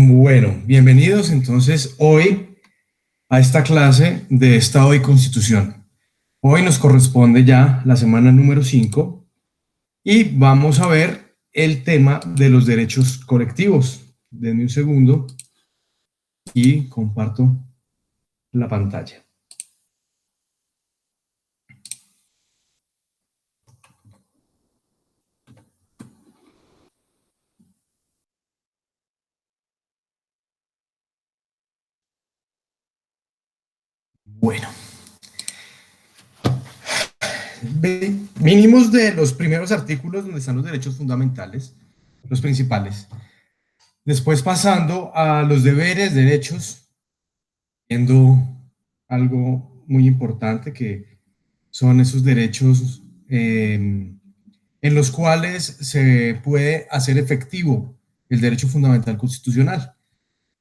Bueno, bienvenidos entonces hoy a esta clase de Estado y Constitución. Hoy nos corresponde ya la semana número 5 y vamos a ver el tema de los derechos colectivos. Denme un segundo y comparto la pantalla. Bueno, vinimos de los primeros artículos donde están los derechos fundamentales, los principales. Después pasando a los deberes, derechos, viendo algo muy importante que son esos derechos en los cuales se puede hacer efectivo el derecho fundamental constitucional.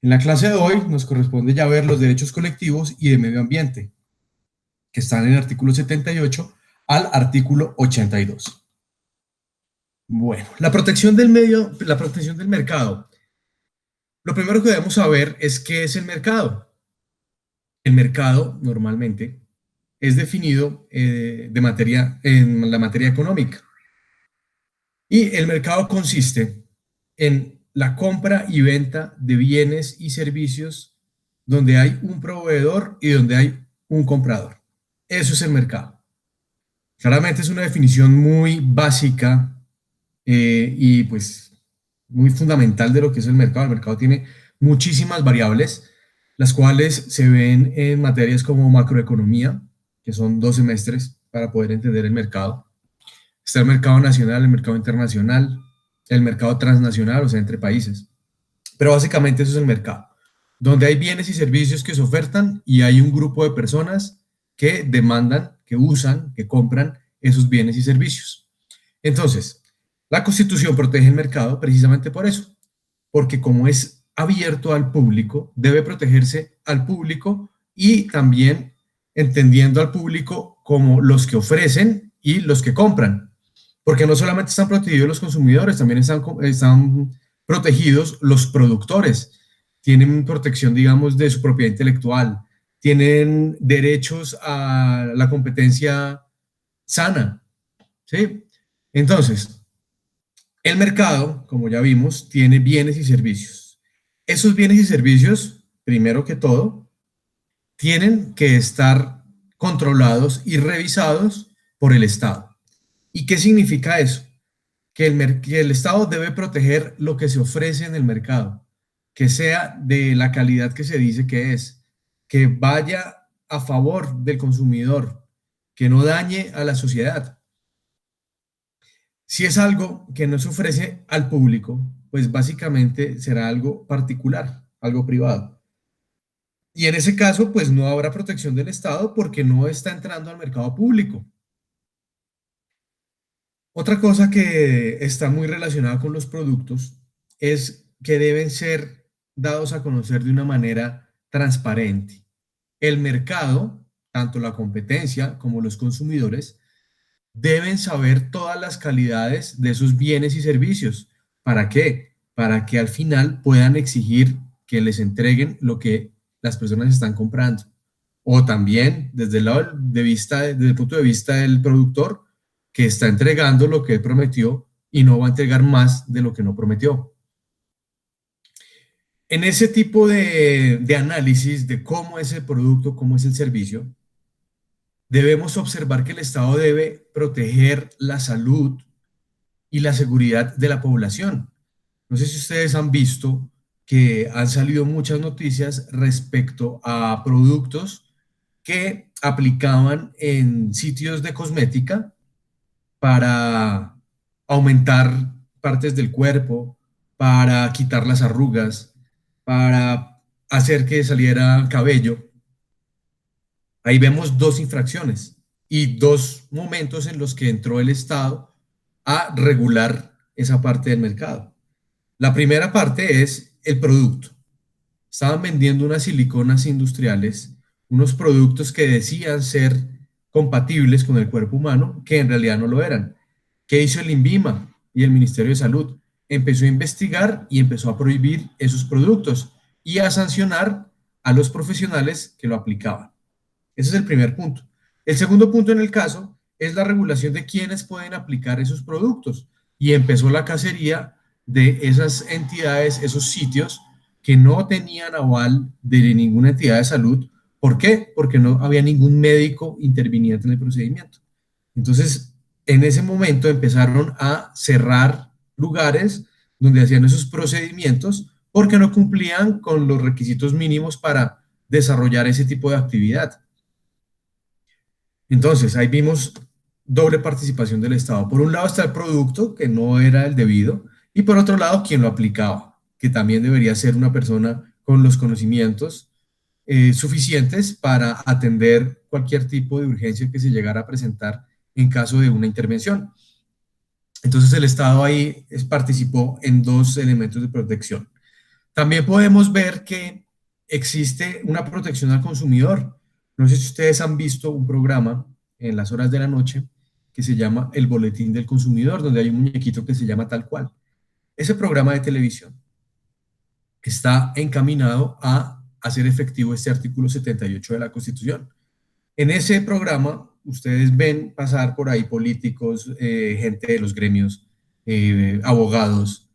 En la clase de hoy nos corresponde ya ver los derechos colectivos y de medio ambiente, que están en el artículo 78 al artículo 82. Bueno, la protección del mercado. Lo primero que debemos saber es qué es el mercado. El mercado normalmente es definido en la materia económica. Y el mercado consiste en la compra y venta de bienes y servicios donde hay un proveedor y donde hay un comprador. Eso es el mercado. Claramente es una definición muy básica y pues muy fundamental de lo que es el mercado. El mercado tiene muchísimas variables, las cuales se ven en materias como macroeconomía, que son 2 semestres para poder entender el mercado. Está el mercado nacional, el mercado internacional, el mercado transnacional, o sea, entre países. Pero básicamente eso es el mercado, donde hay bienes y servicios que se ofertan y hay un grupo de personas que demandan, que usan, que compran esos bienes y servicios. Entonces, la Constitución protege el mercado precisamente por eso, porque como es abierto al público, debe protegerse al público y también entendiendo al público como los que ofrecen y los que compran, porque no solamente están protegidos los consumidores, también están protegidos los productores, tienen protección, digamos, de su propiedad intelectual, tienen derechos a la competencia sana, ¿sí? Entonces, el mercado, como ya vimos, tiene bienes y servicios. Esos bienes y servicios, primero que todo, tienen que estar controlados y revisados por el Estado. ¿Y qué significa eso? Que el Estado debe proteger lo que se ofrece en el mercado, que sea de la calidad que se dice que es, que vaya a favor del consumidor, que no dañe a la sociedad. Si es algo que no se ofrece al público, pues básicamente será algo particular, algo privado. Y en ese caso, pues no habrá protección del Estado porque no está entrando al mercado público. Otra cosa que está muy relacionada con los productos es que deben ser dados a conocer de una manera transparente. El mercado, tanto la competencia como los consumidores, deben saber todas las calidades de sus bienes y servicios. ¿Para qué? Para que al final puedan exigir que les entreguen lo que las personas están comprando. O también desde el punto de vista del productor, que está entregando lo que él prometió y no va a entregar más de lo que no prometió. En ese tipo de análisis de cómo es el producto, cómo es el servicio, debemos observar que el Estado debe proteger la salud y la seguridad de la población. No sé si ustedes han visto que han salido muchas noticias respecto a productos que aplicaban en sitios de cosmética para aumentar partes del cuerpo, para quitar las arrugas, para hacer que saliera cabello. Ahí vemos dos infracciones y dos momentos en los que entró el Estado a regular esa parte del mercado. La primera parte es el producto. Estaban vendiendo unas siliconas industriales, unos productos que decían ser compatibles con el cuerpo humano, que en realidad no lo eran. ¿Qué hizo el INVIMA y el Ministerio de Salud? empezó a investigar y empezó a prohibir esos productos y a sancionar a los profesionales que lo aplicaban. Ese es el primer punto. El segundo punto en el caso es la regulación de quiénes pueden aplicar esos productos y empezó la cacería de esas entidades, esos sitios que no tenían aval de ninguna entidad de salud. ¿Por qué? Porque no había ningún médico interviniente en el procedimiento. Entonces, en ese momento empezaron a cerrar lugares donde hacían esos procedimientos porque no cumplían con los requisitos mínimos para desarrollar ese tipo de actividad. Entonces, ahí vimos doble participación del Estado. Por un lado está el producto, que no era el debido, y por otro lado, quien lo aplicaba, que también debería ser una persona con los conocimientos suficientes para atender cualquier tipo de urgencia que se llegara a presentar en caso de una intervención. Entonces, el Estado ahí participó en dos elementos de protección. También podemos ver que existe una protección al consumidor. No sé si ustedes han visto un programa en las horas de la noche que se llama El Boletín del Consumidor, donde hay un muñequito que se llama tal cual. Ese programa de televisión está encaminado a hacer efectivo este artículo 78 de la Constitución. En ese programa, ustedes ven pasar por ahí políticos, gente de los gremios, abogados.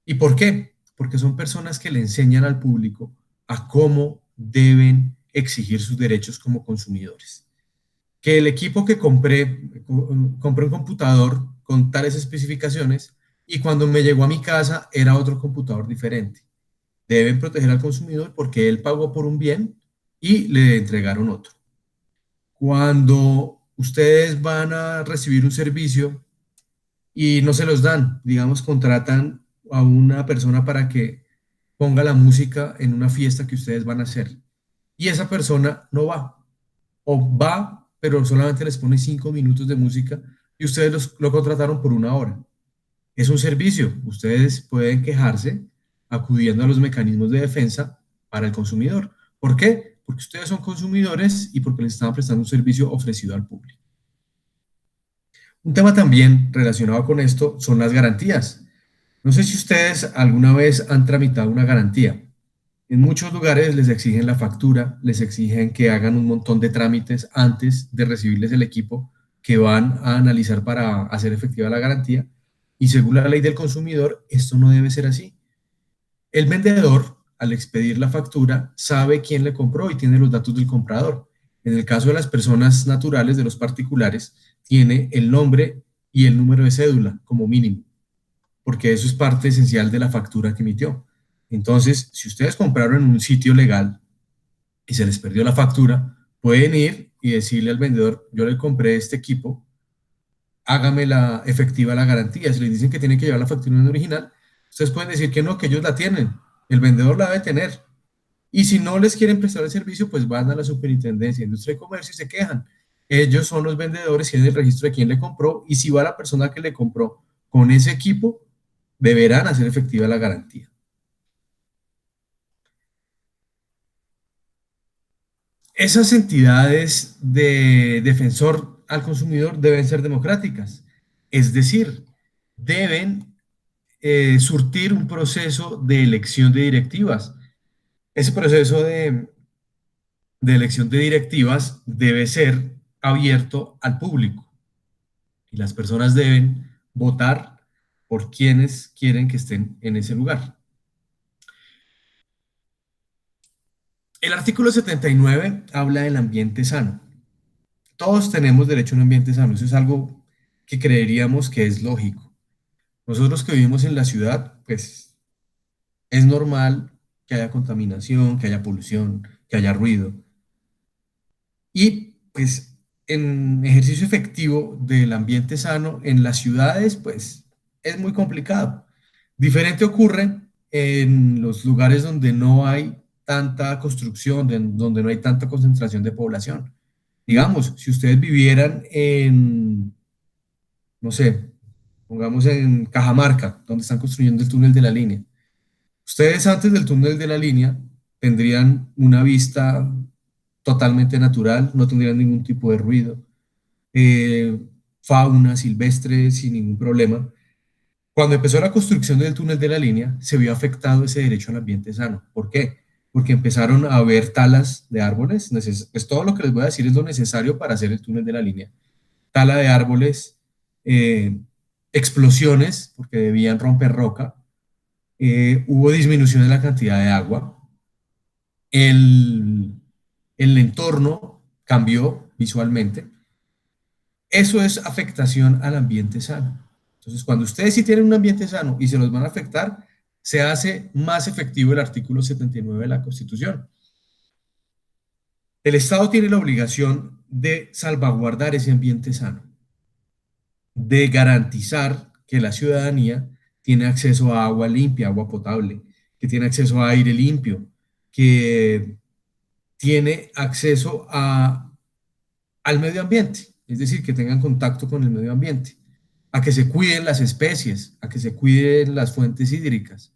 ¿Y por qué? Porque son personas que le enseñan al público a cómo deben exigir sus derechos como consumidores. Que el equipo que compré un computador con tales especificaciones y cuando me llegó a mi casa era otro computador diferente. Deben proteger al consumidor porque él pagó por un bien y le entregaron otro. Cuando ustedes van a recibir un servicio y no se los dan, digamos, contratan a una persona para que ponga la música en una fiesta que ustedes van a hacer y esa persona no va o va, pero solamente les pone 5 minutos de música y ustedes lo contrataron por una hora. Es un servicio, ustedes pueden quejarse acudiendo a los mecanismos de defensa para el consumidor. ¿Por qué? Porque ustedes son consumidores y porque les están prestando un servicio ofrecido al público. Un tema también relacionado con esto son las garantías. No sé si ustedes alguna vez han tramitado una garantía. En muchos lugares les exigen la factura, les exigen que hagan un montón de trámites antes de recibirles el equipo que van a analizar para hacer efectiva la garantía. Y según la ley del consumidor, esto no debe ser así. El vendedor, al expedir la factura, sabe quién le compró y tiene los datos del comprador. En el caso de las personas naturales, de los particulares, tiene el nombre y el número de cédula como mínimo, porque eso es parte esencial de la factura que emitió. Entonces, si ustedes compraron en un sitio legal y se les perdió la factura, pueden ir y decirle al vendedor, yo le compré este equipo, hágame la efectiva la garantía. Si les dicen que tienen que llevar la factura en original, ustedes pueden decir que no, que ellos la tienen. El vendedor la debe tener. Y si no les quieren prestar el servicio, pues van a la Superintendencia de Industria y Comercio y se quejan. Ellos son los vendedores, tienen el registro de quién le compró y si va la persona que le compró con ese equipo, deberán hacer efectiva la garantía. Esas entidades de defensor al consumidor deben ser democráticas, es decir, deben surtir un proceso de elección de directivas. Ese proceso de elección de directivas debe ser abierto al público y las personas deben votar por quienes quieren que estén en ese lugar. El artículo 79 habla del ambiente sano. Todos tenemos derecho a un ambiente sano, eso es algo que creeríamos que es lógico. Nosotros que vivimos en la ciudad, pues es normal que haya contaminación, que haya polución, que haya ruido. Y pues en ejercicio efectivo del ambiente sano en las ciudades, pues es muy complicado. Diferente ocurre en los lugares donde no hay tanta construcción, donde no hay tanta concentración de población. Digamos, si ustedes vivieran en, no sé, pongamos en Cajamarca, donde están construyendo el túnel de la línea. Ustedes antes del túnel de la línea tendrían una vista totalmente natural, no tendrían ningún tipo de ruido, eh, fauna silvestre sin ningún problema. Cuando empezó la construcción del túnel de la línea, se vio afectado ese derecho al ambiente sano. ¿Por qué? Porque empezaron a haber talas de árboles. Pues todo lo que les voy a decir es lo necesario para hacer el túnel de la línea. Tala de árboles, eh, explosiones, porque debían romper roca, hubo disminución en la cantidad de agua, el, el entorno cambió visualmente. Eso es afectación al ambiente sano. Entonces, cuando ustedes sí tienen un ambiente sano y se los van a afectar, se hace más efectivo el artículo 79 de la Constitución. El Estado tiene la obligación de salvaguardar ese ambiente sano, de garantizar que la ciudadanía tiene acceso a agua limpia, agua potable, que tiene acceso a aire limpio, que tiene acceso al medio ambiente, es decir, que tengan contacto con el medio ambiente, a que se cuiden las especies, a que se cuiden las fuentes hídricas.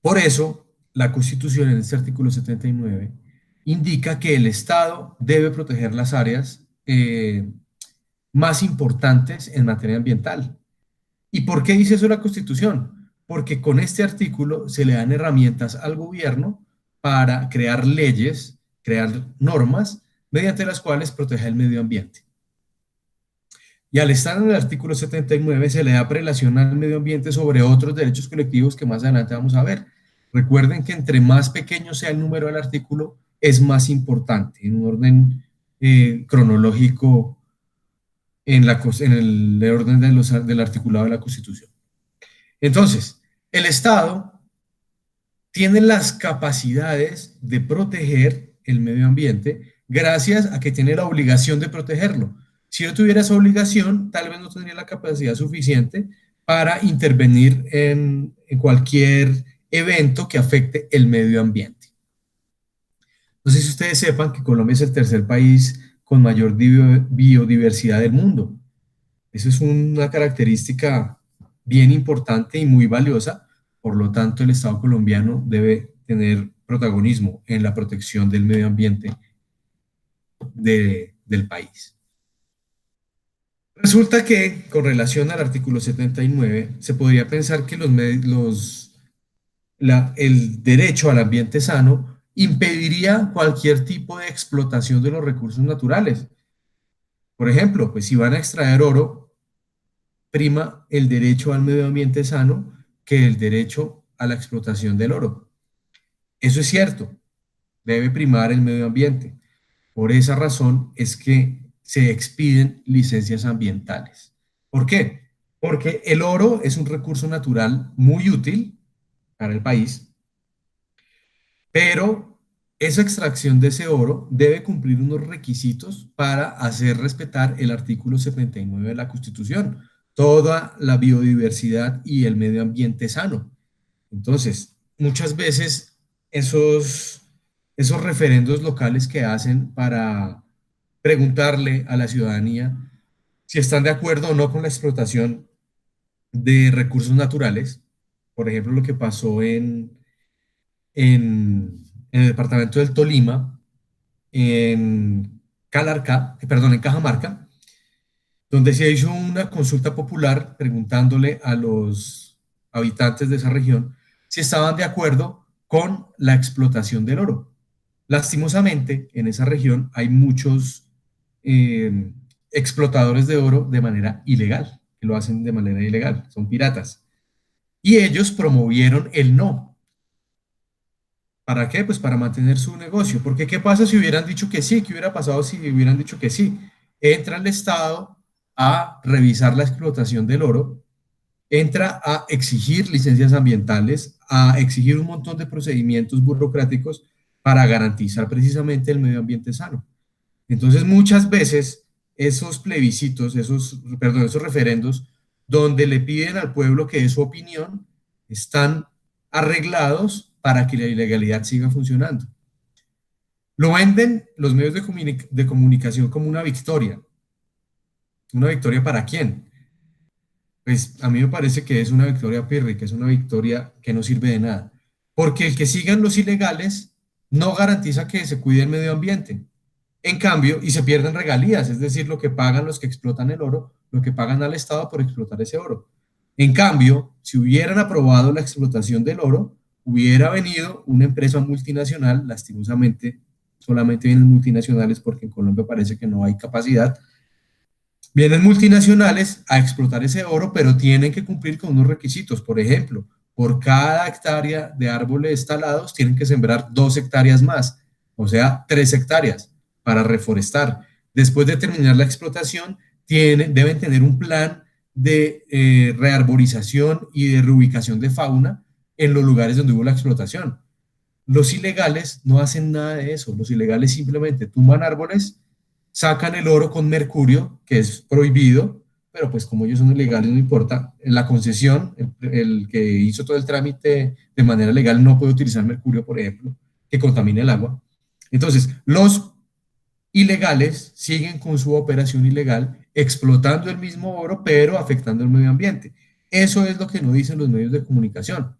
Por eso, la Constitución en este artículo 79 indica que el Estado debe proteger las áreas más importantes en materia ambiental. ¿Y por qué dice eso la Constitución? Porque con este artículo se le dan herramientas al gobierno para crear leyes, crear normas mediante las cuales proteja el medio ambiente. Y al estar en el artículo 79 se le da prelación al medio ambiente sobre otros derechos colectivos que más adelante vamos a ver. Recuerden que entre más pequeño sea el número del artículo, es más importante en un orden cronológico en el orden del articulado de la Constitución. Entonces, el Estado tiene las capacidades de proteger el medio ambiente gracias a que tiene la obligación de protegerlo. Si no tuviera esa obligación, tal vez no tendría la capacidad suficiente para intervenir en cualquier evento que afecte el medio ambiente. No sé si ustedes sepan que Colombia es el tercer país con mayor biodiversidad del mundo. Eso es una característica bien importante y muy valiosa. Por lo tanto, el Estado colombiano debe tener protagonismo en la protección del medio ambiente del país. Resulta que, con relación al artículo 79, se podría pensar que el derecho al ambiente sano impediría cualquier tipo de explotación de los recursos naturales. Por ejemplo, pues si van a extraer oro, prima el derecho al medio ambiente sano que el derecho a la explotación del oro. Eso es cierto, debe primar el medio ambiente. Por esa razón es que se expiden licencias ambientales. ¿Por qué? Porque el oro es un recurso natural muy útil para el país, pero esa extracción de ese oro debe cumplir unos requisitos para hacer respetar el artículo 79 de la Constitución, toda la biodiversidad y el medio ambiente sano. Entonces, muchas veces esos referendos locales que hacen para preguntarle a la ciudadanía si están de acuerdo o no con la explotación de recursos naturales, por ejemplo, lo que pasó en el departamento del Tolima, en en Cajamarca, donde se hizo una consulta popular preguntándole a los habitantes de esa región si estaban de acuerdo con la explotación del oro. Lastimosamente, en esa región hay muchos explotadores de oro de manera ilegal, que lo hacen de manera ilegal, son piratas. Y ellos promovieron el no. ¿Para qué? Pues para mantener su negocio. Porque ¿qué pasa si hubieran dicho que sí? ¿Qué hubiera pasado si hubieran dicho que sí? Entra el Estado a revisar la explotación del oro, entra a exigir licencias ambientales, a exigir un montón de procedimientos burocráticos para garantizar precisamente el medio ambiente sano. Entonces, muchas veces esos plebiscitos, esos referendos, donde le piden al pueblo que dé su opinión, están arreglados para que la ilegalidad siga funcionando. Lo venden los medios de comunicación como una victoria. ¿Una victoria para quién? Pues a mí me parece que es una victoria pírrica, es una victoria que no sirve de nada. Porque el que sigan los ilegales no garantiza que se cuide el medio ambiente. En cambio, y se pierden regalías, es decir, lo que pagan los que explotan el oro, lo que pagan al Estado por explotar ese oro. En cambio, si hubieran aprobado la explotación del oro, hubiera venido una empresa multinacional, lastimosamente solamente vienen multinacionales porque en Colombia parece que no hay capacidad, vienen multinacionales a explotar ese oro, pero tienen que cumplir con unos requisitos. Por ejemplo, por cada hectárea de árboles talados tienen que sembrar 2 hectáreas más, o sea, 3 hectáreas para reforestar. Después de terminar la explotación, deben tener un plan de rearborización y de reubicación de fauna en los lugares donde hubo la explotación. Los ilegales no hacen nada de eso. Los ilegales simplemente tumban árboles, sacan el oro con mercurio, que es prohibido, pero pues como ellos son ilegales no importa. En la concesión, el que hizo todo el trámite de manera legal no puede utilizar mercurio, por ejemplo, que contamine el agua. Entonces, los ilegales siguen con su operación ilegal, explotando el mismo oro, pero afectando el medio ambiente. Eso es lo que no dicen los medios de comunicación.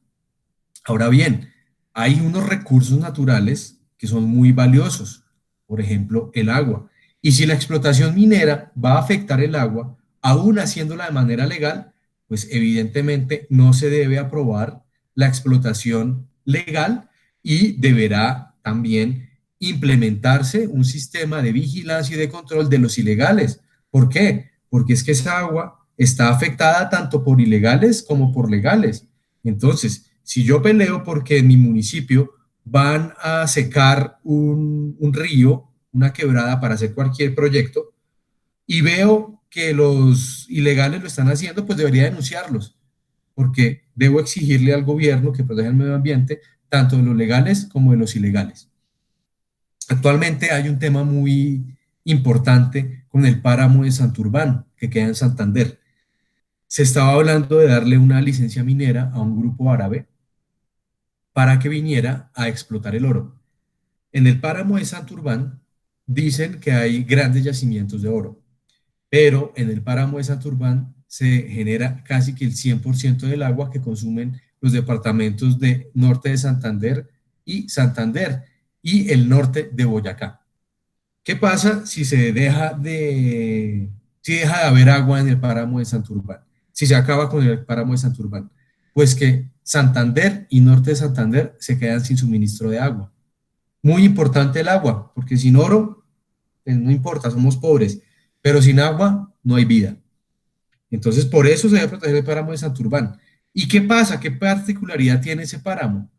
Ahora bien, hay unos recursos naturales que son muy valiosos, por ejemplo, el agua. Y si la explotación minera va a afectar el agua, aún haciéndola de manera legal, pues evidentemente no se debe aprobar la explotación legal y deberá también implementarse un sistema de vigilancia y de control de los ilegales. ¿Por qué? Porque es que esa agua está afectada tanto por ilegales como por legales. Entonces, si yo peleo porque en mi municipio van a secar un río, una quebrada para hacer cualquier proyecto, y veo que los ilegales lo están haciendo, pues debería denunciarlos, porque debo exigirle al gobierno que proteja el medio ambiente, tanto de los legales como de los ilegales. Actualmente hay un tema muy importante con el páramo de Santurbán, que queda en Santander. Se estaba hablando de darle una licencia minera a un grupo árabe para que viniera a explotar el oro. En el páramo de Santurbán dicen que hay grandes yacimientos de oro, pero en el páramo de Santurbán se genera casi que el 100% del agua que consumen los departamentos de norte de Santander y el norte de Boyacá. ¿Qué pasa si deja de haber agua en el páramo de Santurbán? Si se acaba con el páramo de Santurbán, pues que Santander y norte de Santander se quedan sin suministro de agua. Muy importante el agua, porque sin oro, pues no importa, somos pobres, pero sin agua no hay vida. Entonces, por eso se debe proteger el páramo de Santurbán. ¿Y qué pasa? ¿Qué particularidad tiene ese páramo?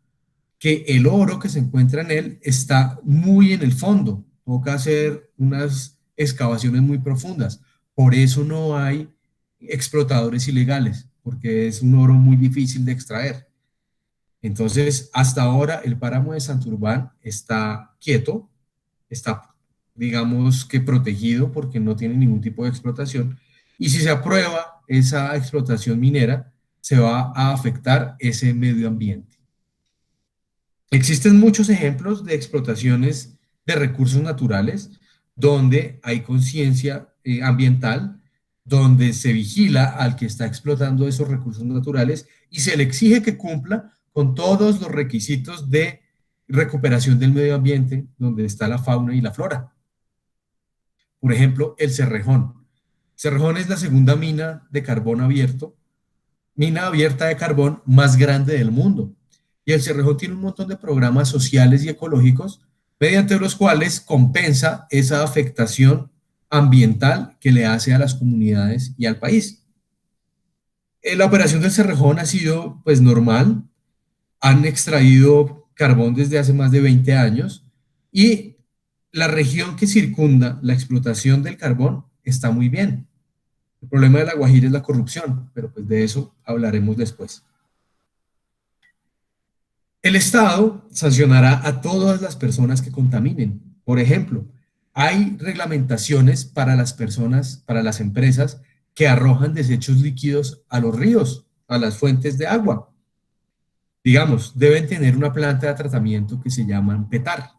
Que el oro que se encuentra en él está muy en el fondo, toca hacer unas excavaciones muy profundas. Por eso no hay explotadores ilegales, porque es un oro muy difícil de extraer. Entonces, hasta ahora el páramo de Santurbán está quieto, está, digamos que protegido porque no tiene ningún tipo de explotación. Y si se aprueba esa explotación minera, se va a afectar ese medio ambiente. Existen muchos ejemplos de explotaciones de recursos naturales donde hay conciencia ambiental, donde se vigila al que está explotando esos recursos naturales y se le exige que cumpla con todos los requisitos de recuperación del medio ambiente donde está la fauna y la flora. Por ejemplo, el Cerrejón. Cerrejón es la segunda mina de carbón abierto, mina abierta de carbón más grande del mundo. Y el Cerrejón tiene un montón de programas sociales y ecológicos mediante los cuales compensa esa afectación ambiental que le hace a las comunidades y al país. La operación del Cerrejón ha sido pues normal, han extraído carbón desde hace más de 20 años y la región que circunda la explotación del carbón está muy bien. El problema de La Guajira es la corrupción, pero pues de eso hablaremos después. El Estado sancionará a todas las personas que contaminen. Por ejemplo, hay reglamentaciones para las personas, para las empresas que arrojan desechos líquidos a los ríos, a las fuentes de agua. Digamos, deben tener una planta de tratamiento que se llama PETAR.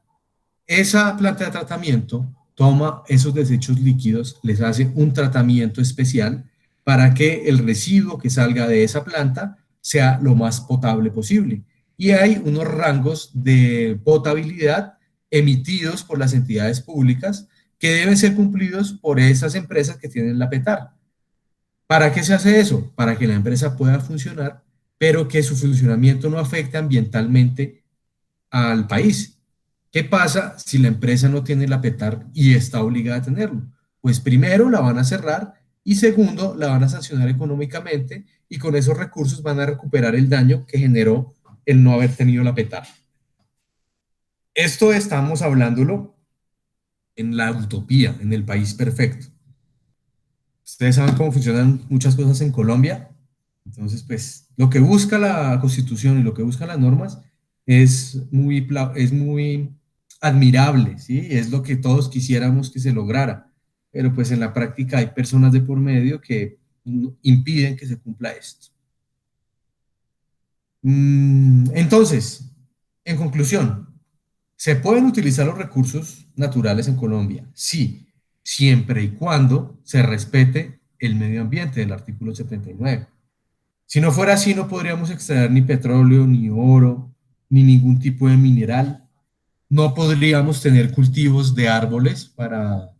Esa planta de tratamiento toma esos desechos líquidos, les hace un tratamiento especial para que el residuo que salga de esa planta sea lo más potable posible. Y hay unos rangos de potabilidad emitidos por las entidades públicas que deben ser cumplidos por esas empresas que tienen la PETAR. ¿Para qué se hace eso? Para que la empresa pueda funcionar, pero que su funcionamiento no afecte ambientalmente al país. ¿Qué pasa si la empresa no tiene la PETAR y está obligada a tenerlo? Pues primero la van a cerrar y segundo la van a sancionar económicamente y con esos recursos van a recuperar el daño que generó el no haber tenido la PETAR. Esto estamos hablándolo en la utopía, en el país perfecto. Ustedes saben cómo funcionan muchas cosas en Colombia. Entonces, pues, lo que busca la Constitución y lo que buscan las normas es muy admirable, ¿sí? Es lo que todos quisiéramos que se lograra. Pero pues en la práctica hay personas de por medio que impiden que se cumpla esto. Entonces, en conclusión, ¿se pueden utilizar los recursos naturales en Colombia? Sí, siempre y cuando se respete el medio ambiente del artículo 79. Si no fuera así, no podríamos extraer ni petróleo, ni oro, ni ningún tipo de mineral. No podríamos tener cultivos de árboles para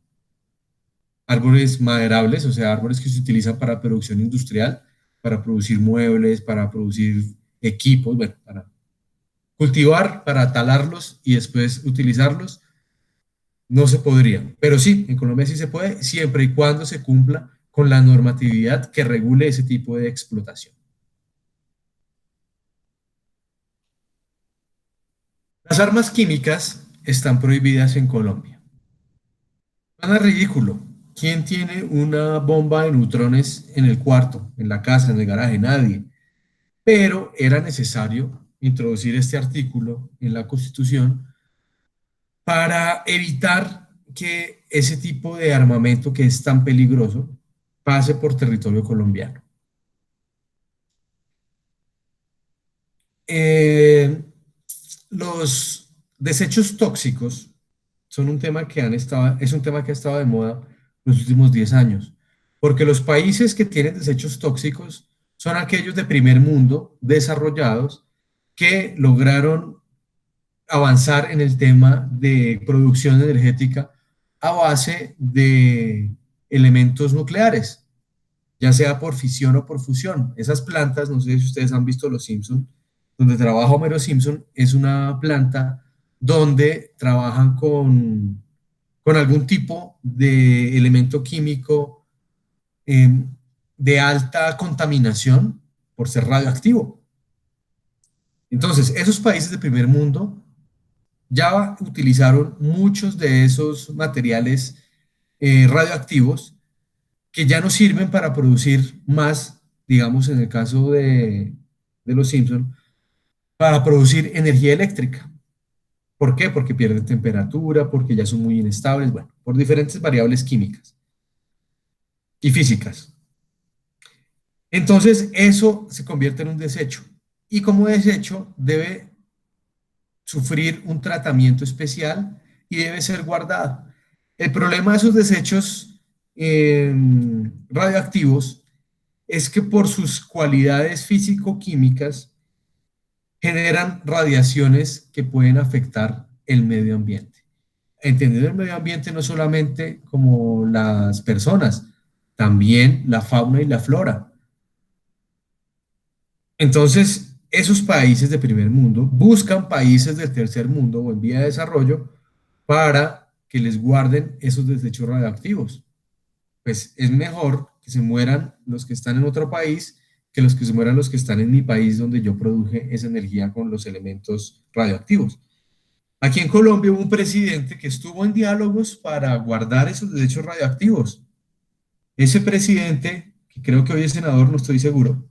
árboles maderables, o sea, árboles que se utilizan para producción industrial, para producir muebles, para producir equipos, bueno, para cultivar, para talarlos y después utilizarlos. No se podría, pero sí, en Colombia sí se puede, siempre y cuando se cumpla con la normatividad que regule ese tipo de explotación. Las armas químicas están prohibidas en Colombia. Suena ridículo. ¿Quién tiene una bomba de neutrones en el cuarto, en la casa, en el garaje? Nadie. Pero era necesario introducir este artículo en la Constitución para evitar que ese tipo de armamento que es tan peligroso pase por territorio colombiano. Eh, los desechos tóxicos son un tema que es un tema que ha estado de moda los últimos 10 años, porque los países que tienen desechos tóxicos son aquellos de primer mundo, desarrollados, que lograron avanzar en el tema de producción energética a base de elementos nucleares, ya sea por fisión o por fusión. Esas plantas, no sé si ustedes han visto Los Simpson, donde trabaja Homero Simpson, es una planta donde trabajan con algún tipo de elemento químico eh, de alta contaminación por ser radioactivo. Entonces, esos países de primer mundo ya utilizaron muchos de esos materiales radioactivos que ya no sirven para producir más, digamos en el caso de los Simpson, para producir energía eléctrica. ¿Por qué? Porque pierden temperatura, porque ya son muy inestables, bueno, por diferentes variables químicas y físicas. Entonces, eso se convierte en un desecho y como desecho debe sufrir un tratamiento especial y debe ser guardado. El problema de esos desechos radioactivos es que por sus cualidades físico-químicas generan radiaciones que pueden afectar el medio ambiente. Entendiendo el medio ambiente no solamente como las personas, también la fauna y la flora. Entonces, esos países de primer mundo buscan países del tercer mundo o en vía de desarrollo para que les guarden esos desechos radioactivos. Pues es mejor que se mueran los que están en otro país que los que se mueran los que están en mi país donde yo produje esa energía con los elementos radioactivos. Aquí en Colombia hubo un presidente que estuvo en diálogos para guardar esos desechos radioactivos. Ese presidente, que creo que hoy es senador, no estoy seguro,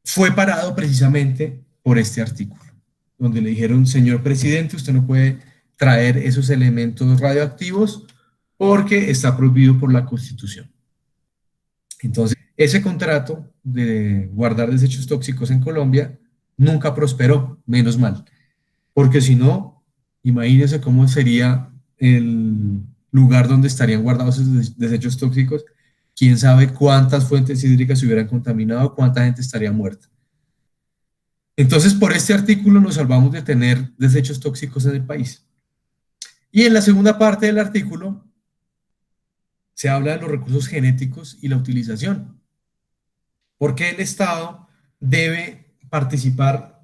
fue parado precisamente por este artículo, donde le dijeron, señor presidente, usted no puede traer esos elementos radioactivos porque está prohibido por la Constitución. Entonces, ese contrato de guardar desechos tóxicos en Colombia nunca prosperó, menos mal, porque si no, imagínense cómo sería el lugar donde estarían guardados esos desechos tóxicos. Quién sabe cuántas fuentes hídricas se hubieran contaminado, cuánta gente estaría muerta. Entonces, por este artículo nos salvamos de tener desechos tóxicos en el país. Y en la segunda parte del artículo se habla de los recursos genéticos y la utilización. ¿Por qué el Estado debe participar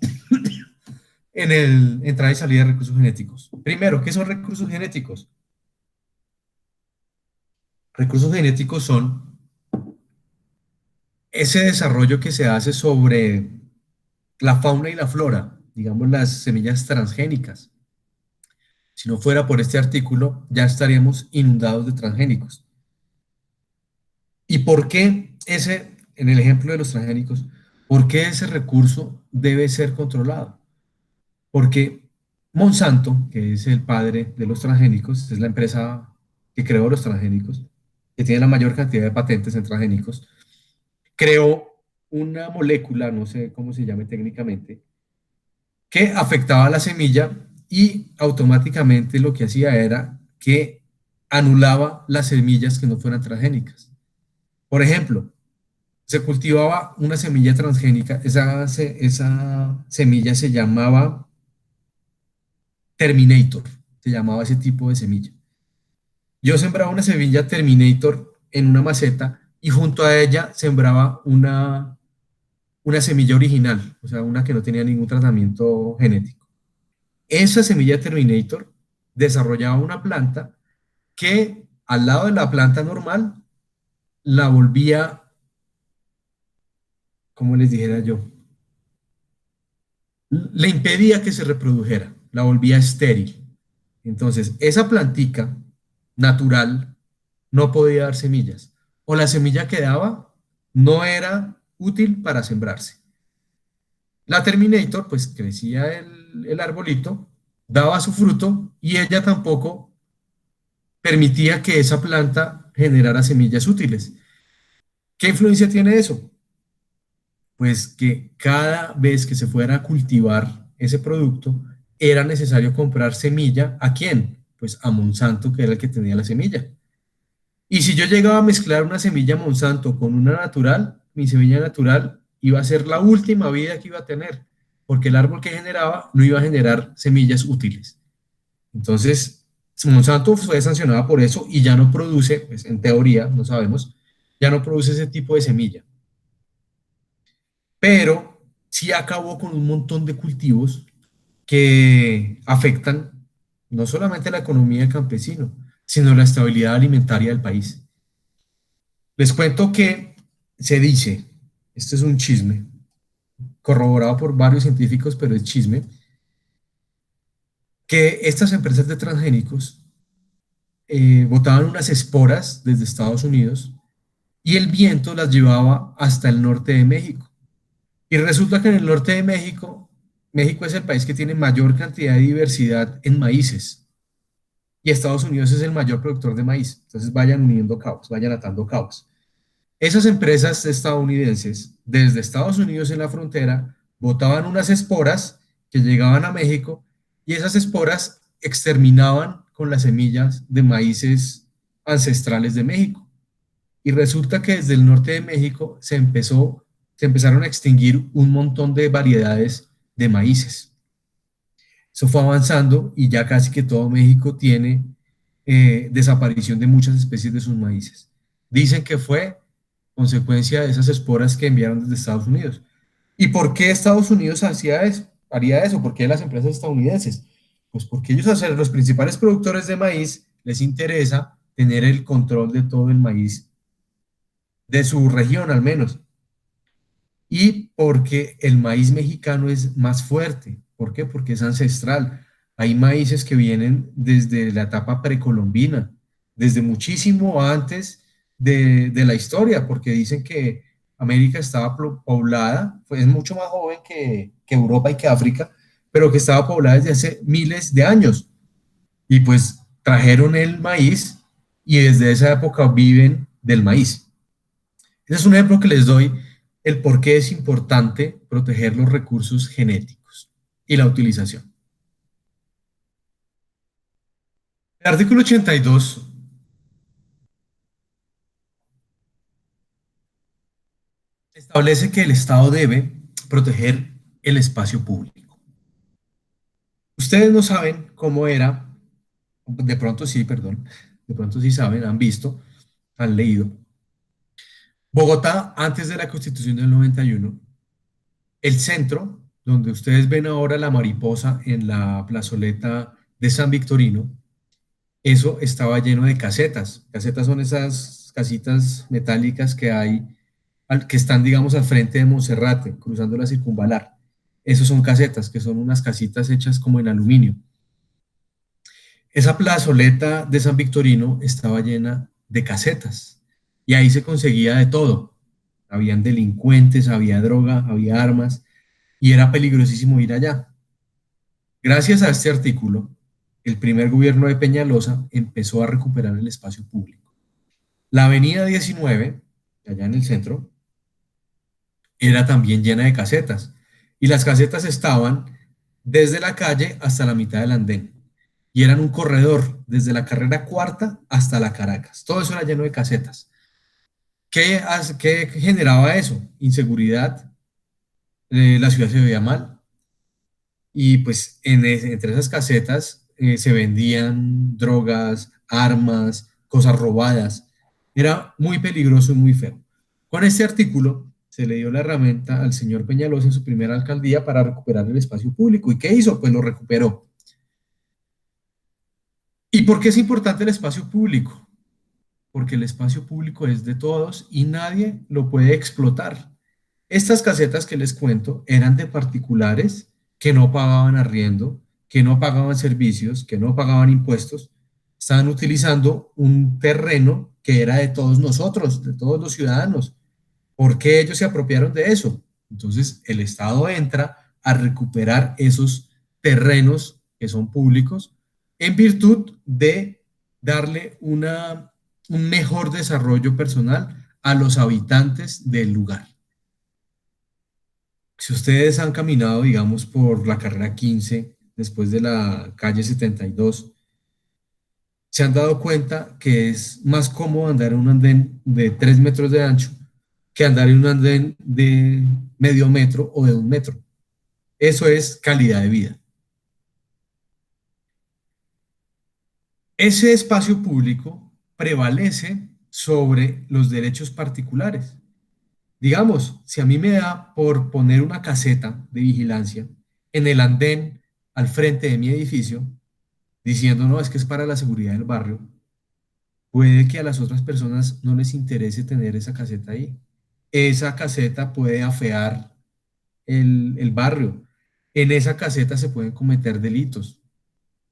en el entrada y salida de recursos genéticos? Primero, ¿qué son recursos genéticos? Recursos genéticos son ese desarrollo que se hace sobre la fauna y la flora, digamos las semillas transgénicas. Si no fuera por este artículo, ya estaríamos inundados de transgénicos. ¿Y por qué ese, en el ejemplo de los transgénicos, por qué ese recurso debe ser controlado? Porque Monsanto, que es el padre de los transgénicos, es la empresa que creó los transgénicos, que tiene la mayor cantidad de patentes en transgénicos, creó una molécula, no sé cómo se llame técnicamente, que afectaba a la semilla y automáticamente lo que hacía era que anulaba las semillas que no fueran transgénicas. Por ejemplo, se cultivaba una semilla transgénica, esa semilla se llamaba Terminator, se llamaba ese tipo de semilla. Yo sembraba una semilla Terminator en una maceta y junto a ella sembraba una semilla original, o sea, una que no tenía ningún tratamiento genético. Esa semilla Terminator desarrollaba una planta que al lado de la planta normal la volvía, como les dijera yo, le impedía que se reprodujera, la volvía estéril. Entonces, esa plantica natural no podía dar semillas, o la semilla que daba no era útil para sembrarse. La Terminator, pues crecía el arbolito, daba su fruto y ella tampoco permitía que esa planta generara semillas útiles. ¿Qué influencia tiene eso? Pues que cada vez que se fuera a cultivar ese producto, era necesario comprar semilla. ¿A quién? Pues a Monsanto, que era el que tenía la semilla. Y si yo llegaba a mezclar una semilla Monsanto con una natural, mi semilla natural iba a ser la última vida que iba a tener, porque el árbol que generaba no iba a generar semillas útiles. Entonces, Monsanto fue sancionada por eso y ya no produce, pues en teoría, no sabemos, ya no produce ese tipo de semilla. Pero sí acabó con un montón de cultivos que afectan no solamente la economía del campesino, sino la estabilidad alimentaria del país. Les cuento que se dice, esto es un chisme, corroborado por varios científicos, pero es chisme, que estas empresas de transgénicos botaban unas esporas desde Estados Unidos y el viento las llevaba hasta el norte de México. Y resulta que en el norte de México, México es el país que tiene mayor cantidad de diversidad en maíces y Estados Unidos es el mayor productor de maíz. Entonces vayan uniendo cabos, vayan atando cabos. Esas empresas estadounidenses, desde Estados Unidos en la frontera, botaban unas esporas que llegaban a México y esas esporas exterminaban con las semillas de maíces ancestrales de México. Y resulta que desde el norte de México se empezaron a extinguir un montón de variedades de maíces. Eso fue avanzando y ya casi que todo México tiene desaparición de muchas especies de sus maíces. Dicen que fue consecuencia de esas esporas que enviaron desde Estados Unidos. ¿Y por qué Estados Unidos hacía eso? Haría eso? ¿Por qué las empresas estadounidenses? Pues porque ellos, al ser los principales productores de maíz, les interesa tener el control de todo el maíz de su región al menos. Y porque el maíz mexicano es más fuerte. ¿Por qué? Porque es ancestral. Hay maíces que vienen desde la etapa precolombina, desde muchísimo antes de la historia, porque dicen que América estaba poblada, es mucho más joven que Europa y que África, pero que estaba poblada desde hace miles de años. Y pues trajeron el maíz y desde esa época viven del maíz. Ese es un ejemplo que les doy el por qué es importante proteger los recursos genéticos y la utilización. El artículo 82 establece que el Estado debe proteger el espacio público. Ustedes no saben cómo era, de pronto sí, perdón, de pronto sí saben, han visto, han leído. Bogotá, antes de la Constitución del 91, el centro, donde ustedes ven ahora la mariposa en la plazoleta de San Victorino, eso estaba lleno de casetas. Casetas son esas casitas metálicas que hay, que están, digamos, al frente de Monserrate, cruzando la circunvalar. Esos son casetas, que son unas casitas hechas como en aluminio. Esa plazoleta de San Victorino estaba llena de casetas y ahí se conseguía de todo. Habían delincuentes, había droga, había armas y era peligrosísimo ir allá. Gracias a este artículo, el primer gobierno de Peñalosa empezó a recuperar el espacio público. La avenida 19, allá en el centro, era también llena de casetas y las casetas estaban desde la calle hasta la mitad del andén y eran un corredor desde la carrera cuarta hasta la Caracas. Todo eso era lleno de casetas. ¿Qué generaba eso? Inseguridad, la ciudad se veía mal y pues entre esas casetas se vendían drogas, armas, cosas robadas. Era muy peligroso y muy feo. Con este artículo se le dio la herramienta al señor Peñalosa en su primera alcaldía para recuperar el espacio público. ¿Y qué hizo? Pues lo recuperó. ¿Y por qué es importante el espacio público? Porque el espacio público es de todos y nadie lo puede explotar. Estas casetas que les cuento eran de particulares que no pagaban arriendo, que no pagaban servicios, que no pagaban impuestos. Estaban utilizando un terreno que era de todos nosotros, de todos los ciudadanos. ¿Por qué ellos se apropiaron de eso? Entonces el Estado entra a recuperar esos terrenos que son públicos en virtud de darle un mejor desarrollo personal a los habitantes del lugar. Si ustedes han caminado, digamos, por la carrera 15, después de la calle 72, se han dado cuenta que es más cómodo andar en un andén de 3 metros de ancho que andar en un andén de medio metro o de 1 metro. Eso es calidad de vida. Ese espacio público prevalece sobre los derechos particulares. Digamos, si a mí me da por poner una caseta de vigilancia en el andén al frente de mi edificio, diciendo, no, es que es para la seguridad del barrio, puede que a las otras personas no les interese tener esa caseta ahí. Esa caseta puede afear el barrio. En esa caseta se pueden cometer delitos.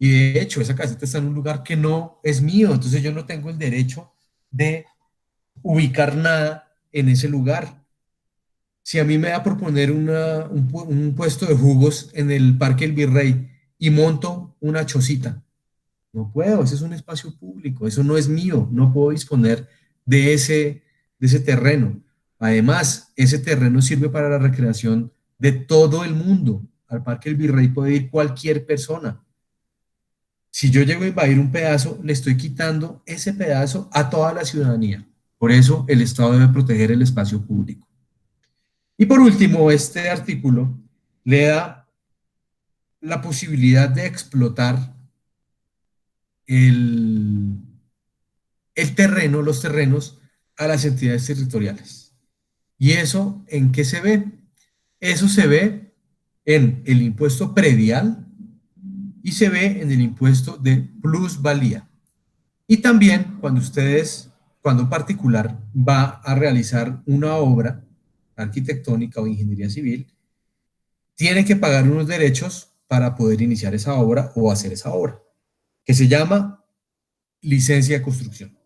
Y de hecho, esa caseta está en un lugar que no es mío, entonces yo no tengo el derecho de ubicar nada en ese lugar. Si a mí me da por poner un puesto de jugos en el Parque El Virrey y monto una chocita, no puedo, ese es un espacio público, eso no es mío, no puedo disponer de ese terreno. Además, ese terreno sirve para la recreación de todo el mundo. Al Parque El Virrey puede ir cualquier persona. Si yo llego a invadir un pedazo, le estoy quitando ese pedazo a toda la ciudadanía. Por eso el Estado debe proteger el espacio público. Y por último, este artículo le da la posibilidad de explotar el, el terreno, los terrenos a las entidades territoriales. ¿Y eso en qué se ve? Eso se ve en el impuesto predial y se ve en el impuesto de plusvalía. Y también cuando un particular va a realizar una obra arquitectónica o ingeniería civil, tiene que pagar unos derechos para poder iniciar esa obra o hacer esa obra, que se llama licencia de construcción.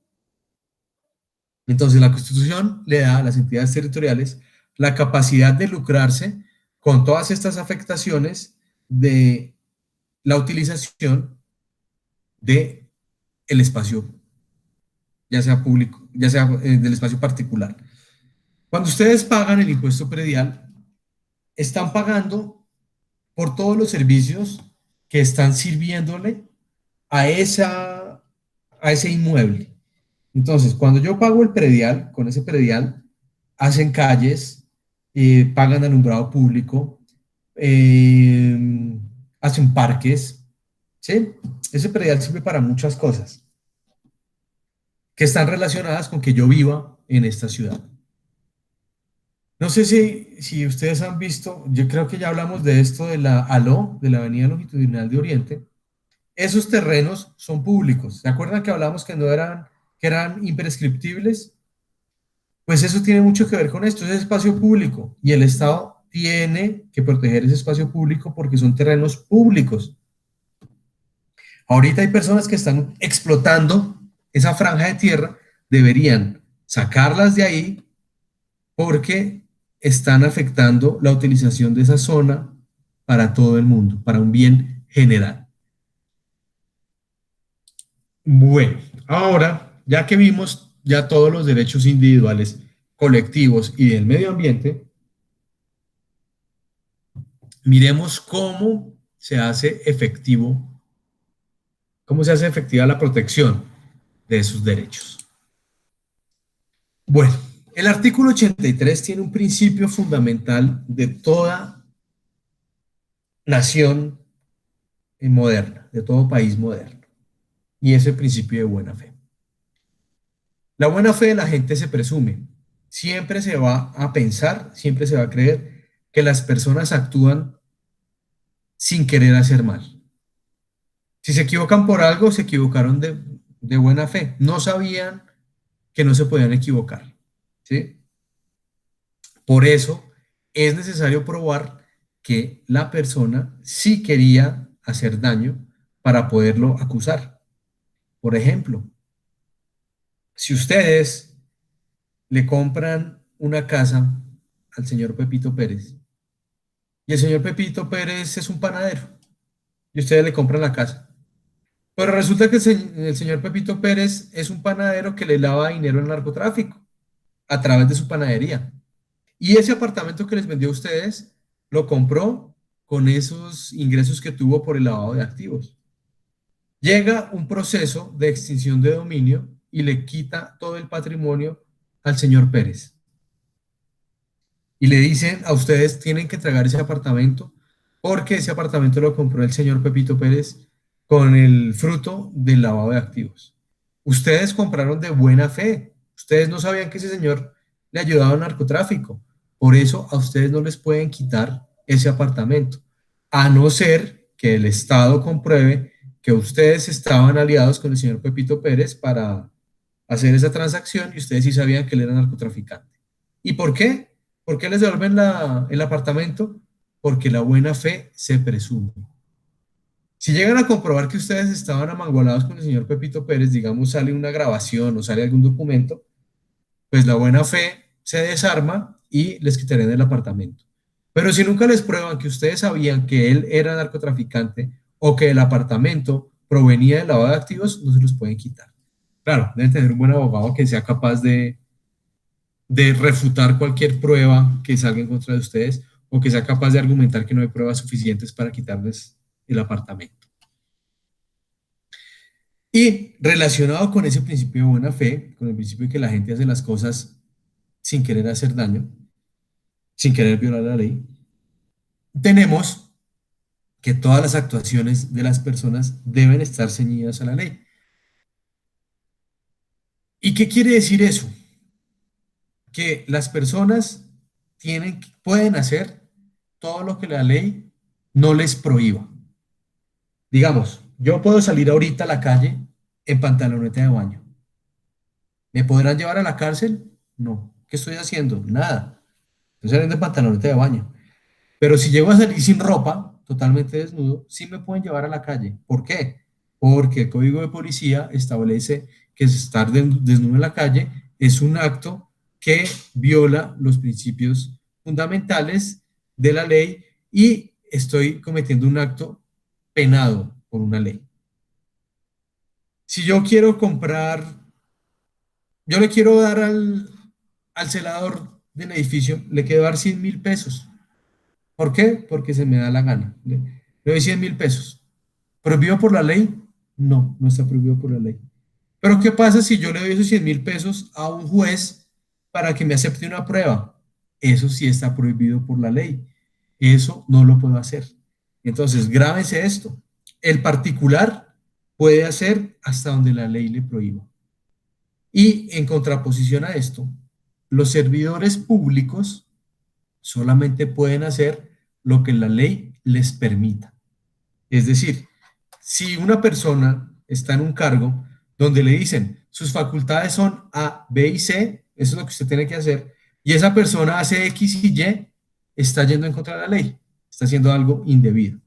Entonces, la Constitución le da a las entidades territoriales la capacidad de lucrarse con todas estas afectaciones de la utilización del espacio, ya sea público, ya sea del espacio particular. Cuando ustedes pagan el impuesto predial, están pagando por todos los servicios que están sirviéndole a, a ese inmueble. Entonces, cuando yo pago el predial, con ese predial hacen calles, pagan alumbrado público, hacen parques, ¿sí? Ese predial sirve para muchas cosas. que están relacionadas con que yo viva en esta ciudad. No sé si ustedes han visto, yo creo que ya hablamos de esto de la ALO, de la Avenida Longitudinal de Oriente. Esos terrenos son públicos. ¿Se acuerdan que hablamos que eran imprescriptibles? Pues eso tiene mucho que ver con esto, es espacio público y el Estado tiene que proteger ese espacio público porque son terrenos públicos. Ahorita hay personas que están explotando esa franja de tierra, deberían sacarlas de ahí porque están afectando la utilización de esa zona para todo el mundo, para un bien general. Bueno, ahora, ya que vimos ya todos los derechos individuales, colectivos y del medio ambiente, miremos cómo se hace efectiva la protección de esos derechos. Bueno, el artículo 83 tiene un principio fundamental de toda nación moderna, de todo país moderno, y es el principio de buena fe. La buena fe de la gente se presume. Siempre se va a pensar, siempre se va a creer que las personas actúan sin querer hacer mal. Si se equivocan por algo, se equivocaron de buena fe. No sabían que no se podían equivocar. ¿Sí? Por eso es necesario probar que la persona sí quería hacer daño para poderlo acusar. Por ejemplo, si ustedes le compran una casa al señor Pepito Pérez y el señor Pepito Pérez es un panadero y ustedes le compran la casa, pero resulta que el señor Pepito Pérez es un panadero que le lava dinero al narcotráfico a través de su panadería. Y ese apartamento que les vendió a ustedes lo compró con esos ingresos que tuvo por el lavado de activos. Llega un proceso de extinción de dominio y le quita todo el patrimonio al señor Pérez. Y le dicen a ustedes tienen que entregar ese apartamento porque ese apartamento lo compró el señor Pepito Pérez con el fruto del lavado de activos. Ustedes compraron de buena fe. Ustedes no sabían que ese señor le ayudaba al narcotráfico. Por eso a ustedes no les pueden quitar ese apartamento, a no ser que el Estado compruebe que ustedes estaban aliados con el señor Pepito Pérez para hacer esa transacción y ustedes sí sabían que él era narcotraficante. ¿Y por qué? ¿Por qué les devuelven el apartamento? Porque la buena fe se presume. Si llegan a comprobar que ustedes estaban amangualados con el señor Pepito Pérez, digamos, sale una grabación o sale algún documento, pues la buena fe se desarma y les quitarían el apartamento. Pero si nunca les prueban que ustedes sabían que él era narcotraficante o que el apartamento provenía del lavado de activos, no se los pueden quitar. Claro, deben tener un buen abogado que sea capaz de refutar cualquier prueba que salga en contra de ustedes o que sea capaz de argumentar que no hay pruebas suficientes para quitarles el apartamento. Y relacionado con ese principio de buena fe, con el principio de que la gente hace las cosas sin querer hacer daño, sin querer violar la ley, tenemos que todas las actuaciones de las personas deben estar ceñidas a la ley. ¿Y qué quiere decir eso? Que las personas pueden hacer todo lo que la ley no les prohíba. Digamos, yo puedo salir ahorita a la calle en pantaloneta de baño. ¿Me podrán llevar a la cárcel? No. ¿Qué estoy haciendo? Nada. Estoy saliendo en pantaloneta de baño. Pero si llego a salir sin ropa, totalmente desnudo, sí me pueden llevar a la calle. ¿Por qué? Porque el Código de Policía establece que estar desnudo en la calle es un acto que viola los principios fundamentales de la ley y estoy cometiendo un acto penado por una ley. Si yo quiero comprar, yo le quiero dar al celador del edificio, le quiero dar 100.000 pesos. ¿Por qué? Porque se me da la gana. Le doy 100.000 pesos. ¿Prohibido por la ley? No, no está prohibido por la ley. Pero ¿qué pasa si yo le doy esos 100.000 pesos a un juez para que me acepte una prueba? Eso sí está prohibido por la ley. Eso no lo puedo hacer. Entonces, grábese esto. El particular puede hacer hasta donde la ley le prohíba. Y en contraposición a esto, los servidores públicos solamente pueden hacer lo que la ley les permita. Es decir, si una persona está en un cargo donde le dicen sus facultades son A, B y C, eso es lo que usted tiene que hacer, y esa persona hace X y Y, está yendo en contra de la ley, está haciendo algo indebido.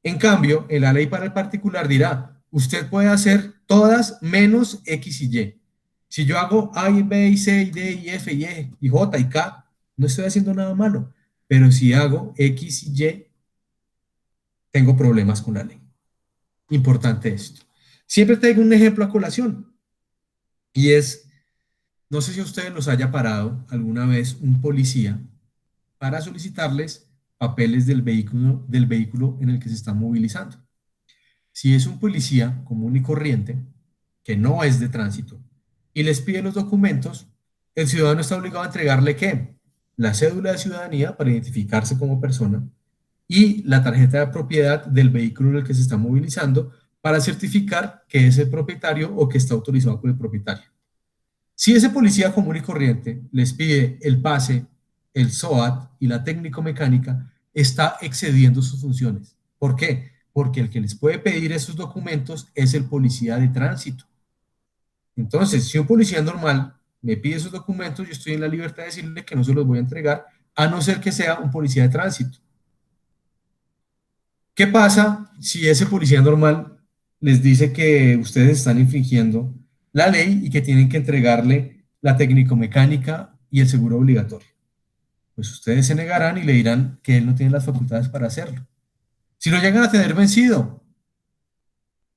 En cambio, en la ley para el particular dirá, usted puede hacer todas menos X y Y. Si yo hago A y B y C y D y F y E y J y K, no estoy haciendo nada malo. Pero si hago X y Y, tengo problemas con la ley. Importante esto. Siempre traigo un ejemplo a colación y es, no sé si a ustedes los haya parado alguna vez un policía para solicitarles papeles del vehículo en el que se están movilizando. Si es un policía común y corriente, que no es de tránsito, y les pide los documentos, el ciudadano está obligado a entregarle ¿qué? La cédula de ciudadanía para identificarse como persona y la tarjeta de propiedad del vehículo en el que se está movilizando para certificar que es el propietario o que está autorizado por el propietario. Si ese policía común y corriente les pide el pase, el SOAT y la técnico-mecánica, está excediendo sus funciones. ¿Por qué? Porque el que les puede pedir esos documentos es el policía de tránsito. Entonces, si un policía normal me pide esos documentos, yo estoy en la libertad de decirle que no se los voy a entregar, a no ser que sea un policía de tránsito. ¿Qué pasa si ese policía normal les dice que ustedes están infringiendo la ley y que tienen que entregarle la técnico-mecánica y el seguro obligatorio? Pues ustedes se negarán y le dirán que él no tiene las facultades para hacerlo. Si lo llegan a tener vencido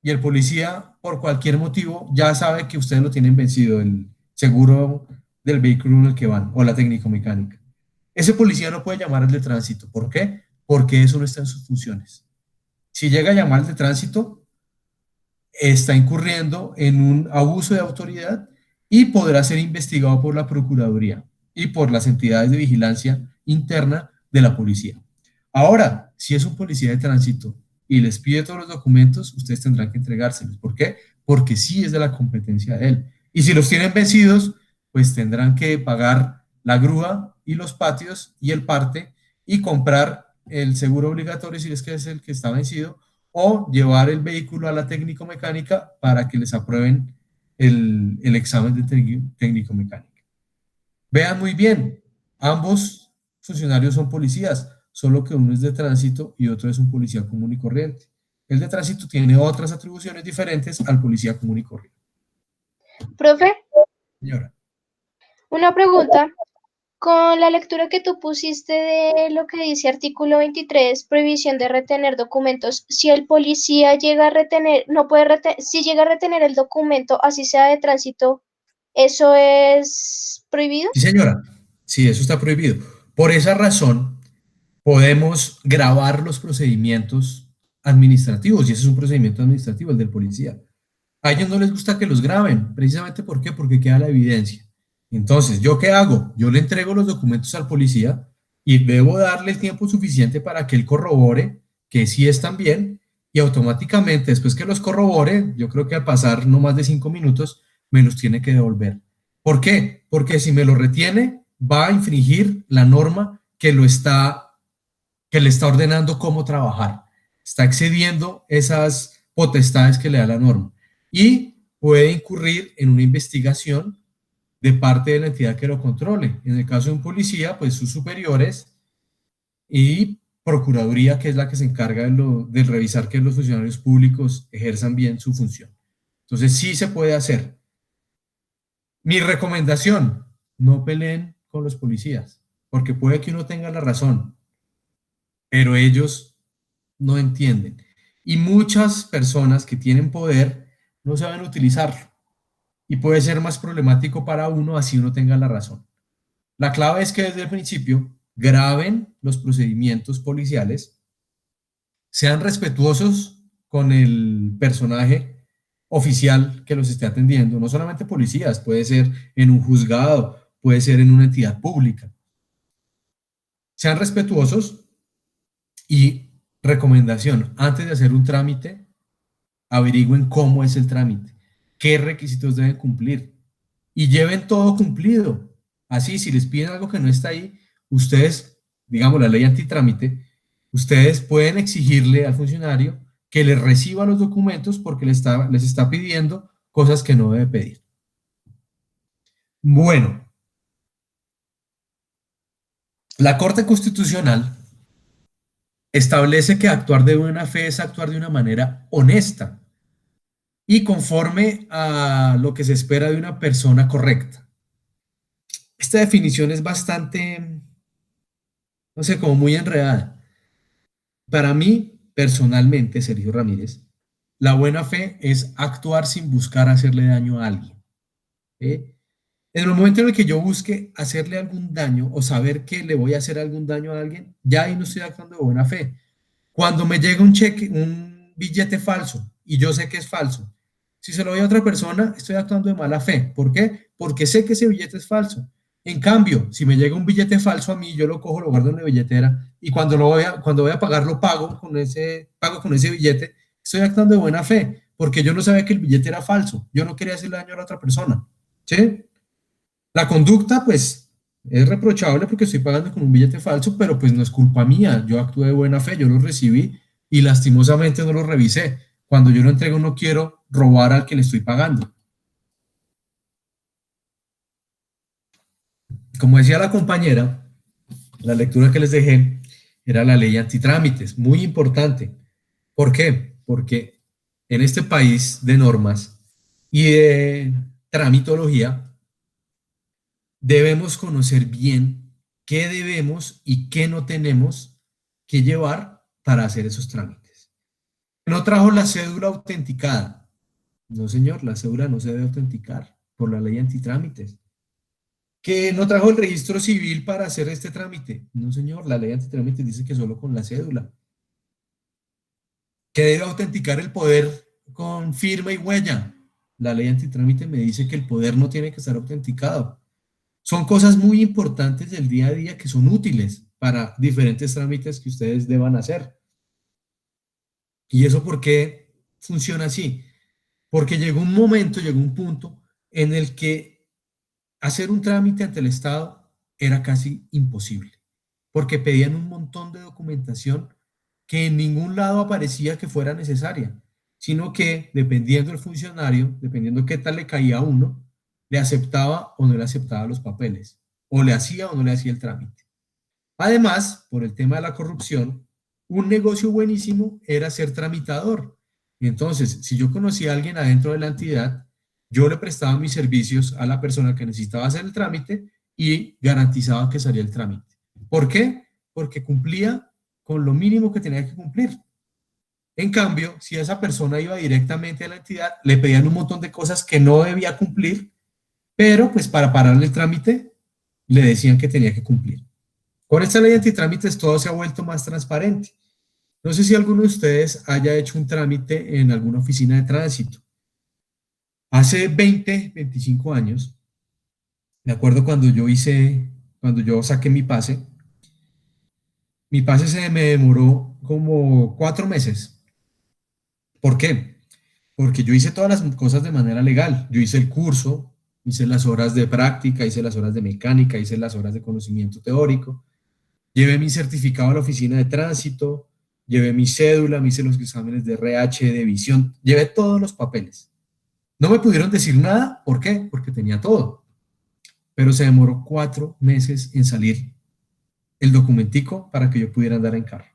y el policía por cualquier motivo ya sabe que ustedes lo tienen vencido, el seguro del vehículo en el que van o la técnico-mecánica, ese policía no puede llamar al de tránsito. ¿Por qué? Porque eso no está en sus funciones. Si llega a llamar al de tránsito, está incurriendo en un abuso de autoridad y podrá ser investigado por la Procuraduría y por las entidades de vigilancia interna de la policía. Ahora, si es un policía de tránsito y les pide todos los documentos, ustedes tendrán que entregárselos. ¿Por qué? Porque sí es de la competencia de él. Y si los tienen vencidos, pues tendrán que pagar la grúa y los patios y el parte y comprar el seguro obligatorio si es que es el que está vencido o llevar el vehículo a la técnico-mecánica para que les aprueben el examen de técnico-mecánica. Vean muy bien, ambos funcionarios son policías, solo que uno es de tránsito y otro es un policía común y corriente. El de tránsito tiene otras atribuciones diferentes al policía común y corriente. Profe, Señora. una pregunta. Con la lectura que tú pusiste de lo que dice artículo 23, prohibición de retener documentos, si el policía llega a retener, no puede retener, si llega a retener el documento, así sea de tránsito, ¿eso es prohibido? Sí, señora. Sí, eso está prohibido. Por esa razón, podemos grabar los procedimientos administrativos, y ese es un procedimiento administrativo, el del policía. A ellos no les gusta que los graben, precisamente ¿por qué? Porque queda la evidencia. Entonces, ¿yo qué hago? Yo le entrego los documentos al policía y debo darle el tiempo suficiente para que él corrobore que sí están bien y automáticamente, después que los corrobore, yo creo que al pasar no más de 5 minutos, me los tiene que devolver. ¿Por qué? Porque si me lo retiene, va a infringir la norma que le está ordenando cómo trabajar. Está excediendo esas potestades que le da la norma y puede incurrir en una investigación de parte de la entidad que lo controle. En el caso de un policía, pues sus superiores y Procuraduría, que es la que se encarga de revisar que los funcionarios públicos ejerzan bien su función. Entonces, sí se puede hacer. Mi recomendación, no peleen con los policías, porque puede que uno tenga la razón, pero ellos no entienden. Y muchas personas que tienen poder no saben utilizarlo. Y puede ser más problemático para uno así uno tenga la razón. La clave es que desde el principio graben los procedimientos policiales, sean respetuosos con el personaje oficial que los esté atendiendo, no solamente policías, puede ser en un juzgado, puede ser en una entidad pública. Sean respetuosos y recomendación, antes de hacer un trámite, averigüen cómo es el trámite, qué requisitos deben cumplir. y lleven todo cumplido. Así, si les piden algo que no está ahí, ustedes, digamos, la ley antitrámite, ustedes pueden exigirle al funcionario que les reciba los documentos porque les está pidiendo cosas que no debe pedir. Bueno, la Corte Constitucional establece que actuar de buena fe es actuar de una manera honesta y conforme a lo que se espera de una persona correcta. Esta definición es bastante, no sé, como muy enredada. Para mí, personalmente, Sergio Ramírez, la buena fe es actuar sin buscar hacerle daño a alguien. ¿Eh? En el momento en el que yo busque hacerle algún daño o saber que le voy a hacer algún daño a alguien, ya ahí no estoy actuando de buena fe. Cuando me llega un cheque, un billete falso y yo sé que es falso, si se lo doy a otra persona, estoy actuando de mala fe. ¿Por qué? Porque sé que ese billete es falso. En cambio, si me llega un billete falso a mí, yo lo cojo, lo guardo en la billetera y cuando voy a pagar, lo pago con ese billete. Estoy actuando de buena fe porque yo no sabía que el billete era falso. Yo no quería hacerle daño a la otra persona. ¿Sí? La conducta, pues, es reprochable porque estoy pagando con un billete falso, pero pues no es culpa mía. Yo actué de buena fe, yo lo recibí y lastimosamente no lo revisé. Cuando yo lo entrego no quiero robar al que le estoy pagando. Como decía la compañera, la lectura que les dejé era la ley antitrámites, muy importante. ¿Por qué? Porque en este país de normas y de tramitología debemos conocer bien qué debemos y qué no tenemos que llevar para hacer esos trámites. No trajo la cédula autenticada. No, señor, la cédula no se debe autenticar por la ley antitrámites. Que no trajo el registro civil para hacer este trámite. No, señor, la ley antitrámites dice que solo con la cédula. Que debe autenticar el poder con firma y huella. La ley antitrámite me dice que el poder no tiene que estar autenticado. Son cosas muy importantes del día a día que son útiles para diferentes trámites que ustedes deban hacer. ¿Y eso por qué funciona así? Porque llegó un punto en el que hacer un trámite ante el Estado era casi imposible, porque pedían un montón de documentación que en ningún lado aparecía que fuera necesaria, sino que dependiendo del funcionario, dependiendo qué tal le caía a uno, le aceptaba o no le aceptaba los papeles, o le hacía o no le hacía el trámite. Además, por el tema de la corrupción, un negocio buenísimo era ser tramitador. Y entonces, si yo conocía a alguien adentro de la entidad, yo le prestaba mis servicios a la persona que necesitaba hacer el trámite y garantizaba que salía el trámite. ¿Por qué? Porque cumplía con lo mínimo que tenía que cumplir. En cambio, si esa persona iba directamente a la entidad, le pedían un montón de cosas que no debía cumplir, pero pues para pararle el trámite le decían que tenía que cumplir. Con esta ley antitrámites todo se ha vuelto más transparente. No sé si alguno de ustedes haya hecho un trámite en alguna oficina de tránsito. Hace 20, 25 años, me acuerdo cuando yo saqué mi pase se me demoró como 4 meses. ¿Por qué? Porque yo hice todas las cosas de manera legal. Yo hice el curso, hice las horas de práctica, hice las horas de mecánica, hice las horas de conocimiento teórico. Llevé mi certificado a la oficina de tránsito, llevé mi cédula, me hice los exámenes de RH, de visión, llevé todos los papeles. No me pudieron decir nada, ¿por qué? Porque tenía todo. Pero se demoró 4 meses en salir el documentico para que yo pudiera andar en carro.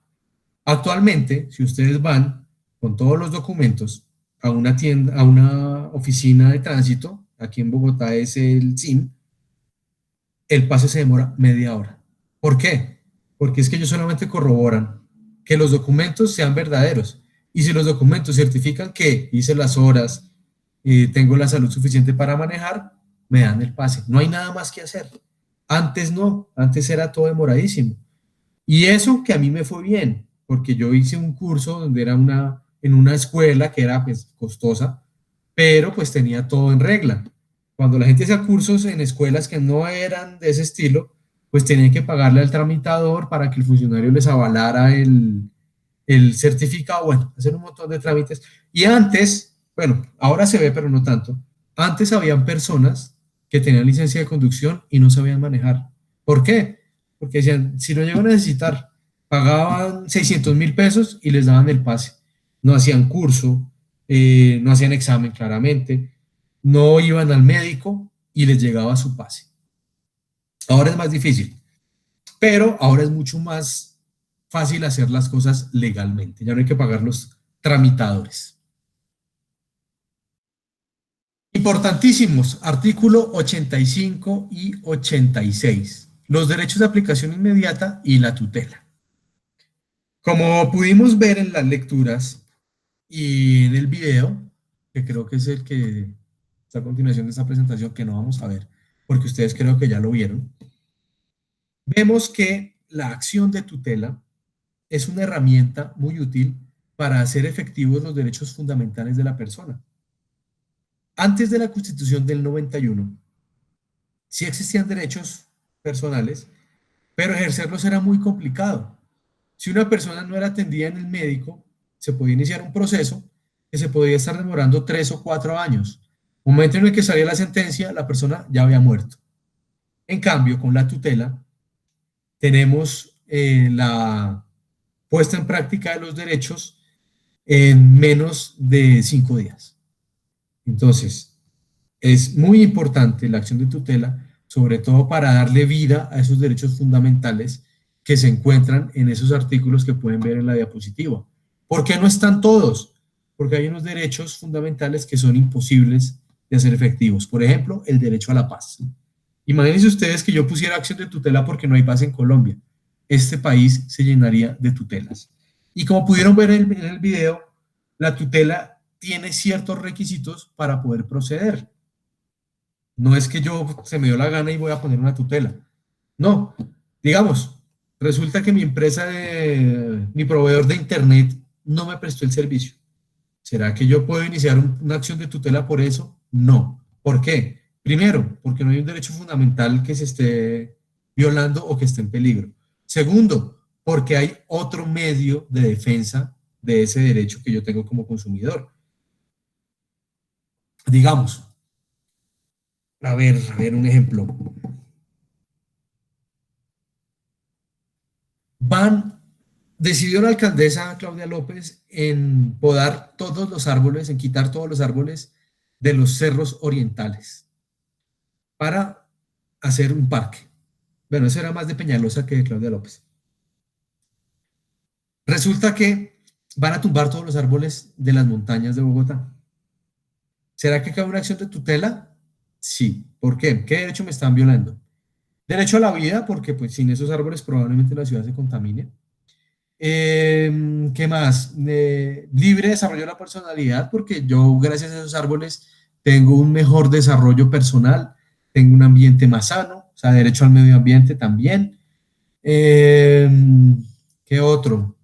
Actualmente, si ustedes van con todos los documentos a una tienda, a una oficina de tránsito, aquí en Bogotá es el SIM, el pase se demora media hora. ¿Por qué? Porque es que ellos solamente corroboran que los documentos sean verdaderos. Y si los documentos certifican que hice las horas y tengo la salud suficiente para manejar, me dan el pase. No hay nada más que hacer. Antes no, antes era todo demoradísimo. Y eso que a mí me fue bien, porque yo hice un curso donde era en una escuela que era pues costosa, pero pues tenía todo en regla. Cuando la gente hacía cursos en escuelas que no eran de ese estilo, pues tenían que pagarle al tramitador para que el funcionario les avalara el certificado, bueno, hacer un montón de trámites. Y antes, bueno, ahora se ve, pero no tanto, antes habían personas que tenían licencia de conducción y no sabían manejar. ¿Por qué? Porque decían, si lo llego a necesitar, pagaban 600.000 pesos y les daban el pase. No hacían curso, no hacían examen claramente, no iban al médico y les llegaba su pase. Ahora es más difícil, pero ahora es mucho más fácil hacer las cosas legalmente. Ya no hay que pagar los tramitadores. Importantísimos, artículo 85 y 86. Los derechos de aplicación inmediata y la tutela. Como pudimos ver en las lecturas y en el video, que creo que es el que está a continuación de esta presentación, que no vamos a ver, porque ustedes creo que ya lo vieron, vemos que la acción de tutela es una herramienta muy útil para hacer efectivos los derechos fundamentales de la persona. Antes de la Constitución del 91, sí existían derechos personales, pero ejercerlos era muy complicado. Si una persona no era atendida en el médico, se podía iniciar un proceso que se podía estar demorando 3 o 4 años. Momento en el que salía la sentencia, la persona ya había muerto. En cambio, con la tutela, tenemos la puesta en práctica de los derechos en menos de 5 días. Entonces, es muy importante la acción de tutela, sobre todo para darle vida a esos derechos fundamentales que se encuentran en esos artículos que pueden ver en la diapositiva. ¿Por qué no están todos? Porque hay unos derechos fundamentales que son imposibles de hacer efectivos. Por ejemplo, el derecho a la paz. Imagínense ustedes que yo pusiera acción de tutela porque no hay paz en Colombia. Este país se llenaría de tutelas. Y como pudieron ver en el video, la tutela tiene ciertos requisitos para poder proceder. No es que yo se me dio la gana y voy a poner una tutela. No, digamos, resulta que mi empresa, mi proveedor de internet no me prestó el servicio. ¿Será que yo puedo iniciar una acción de tutela por eso? No. ¿Por qué? Primero, porque no hay un derecho fundamental que se esté violando o que esté en peligro. Segundo, porque hay otro medio de defensa de ese derecho que yo tengo como consumidor. Digamos, a ver un ejemplo. Decidió la alcaldesa Claudia López en podar todos los árboles, en quitar todos los árboles de los cerros orientales para hacer un parque. Bueno, eso era más de Peñalosa que de Claudia López. Resulta que van a tumbar todos los árboles de las montañas de Bogotá. ¿Será que cabe una acción de tutela? Sí. ¿Por qué? ¿Qué derecho me están violando? Derecho a la vida, porque pues sin esos árboles probablemente la ciudad se contamine. ¿Qué más? Libre desarrollo de la personalidad, porque yo gracias a esos árboles tengo un mejor desarrollo personal, tengo un ambiente más sano, o sea, derecho al medio ambiente también. ¿Qué otro?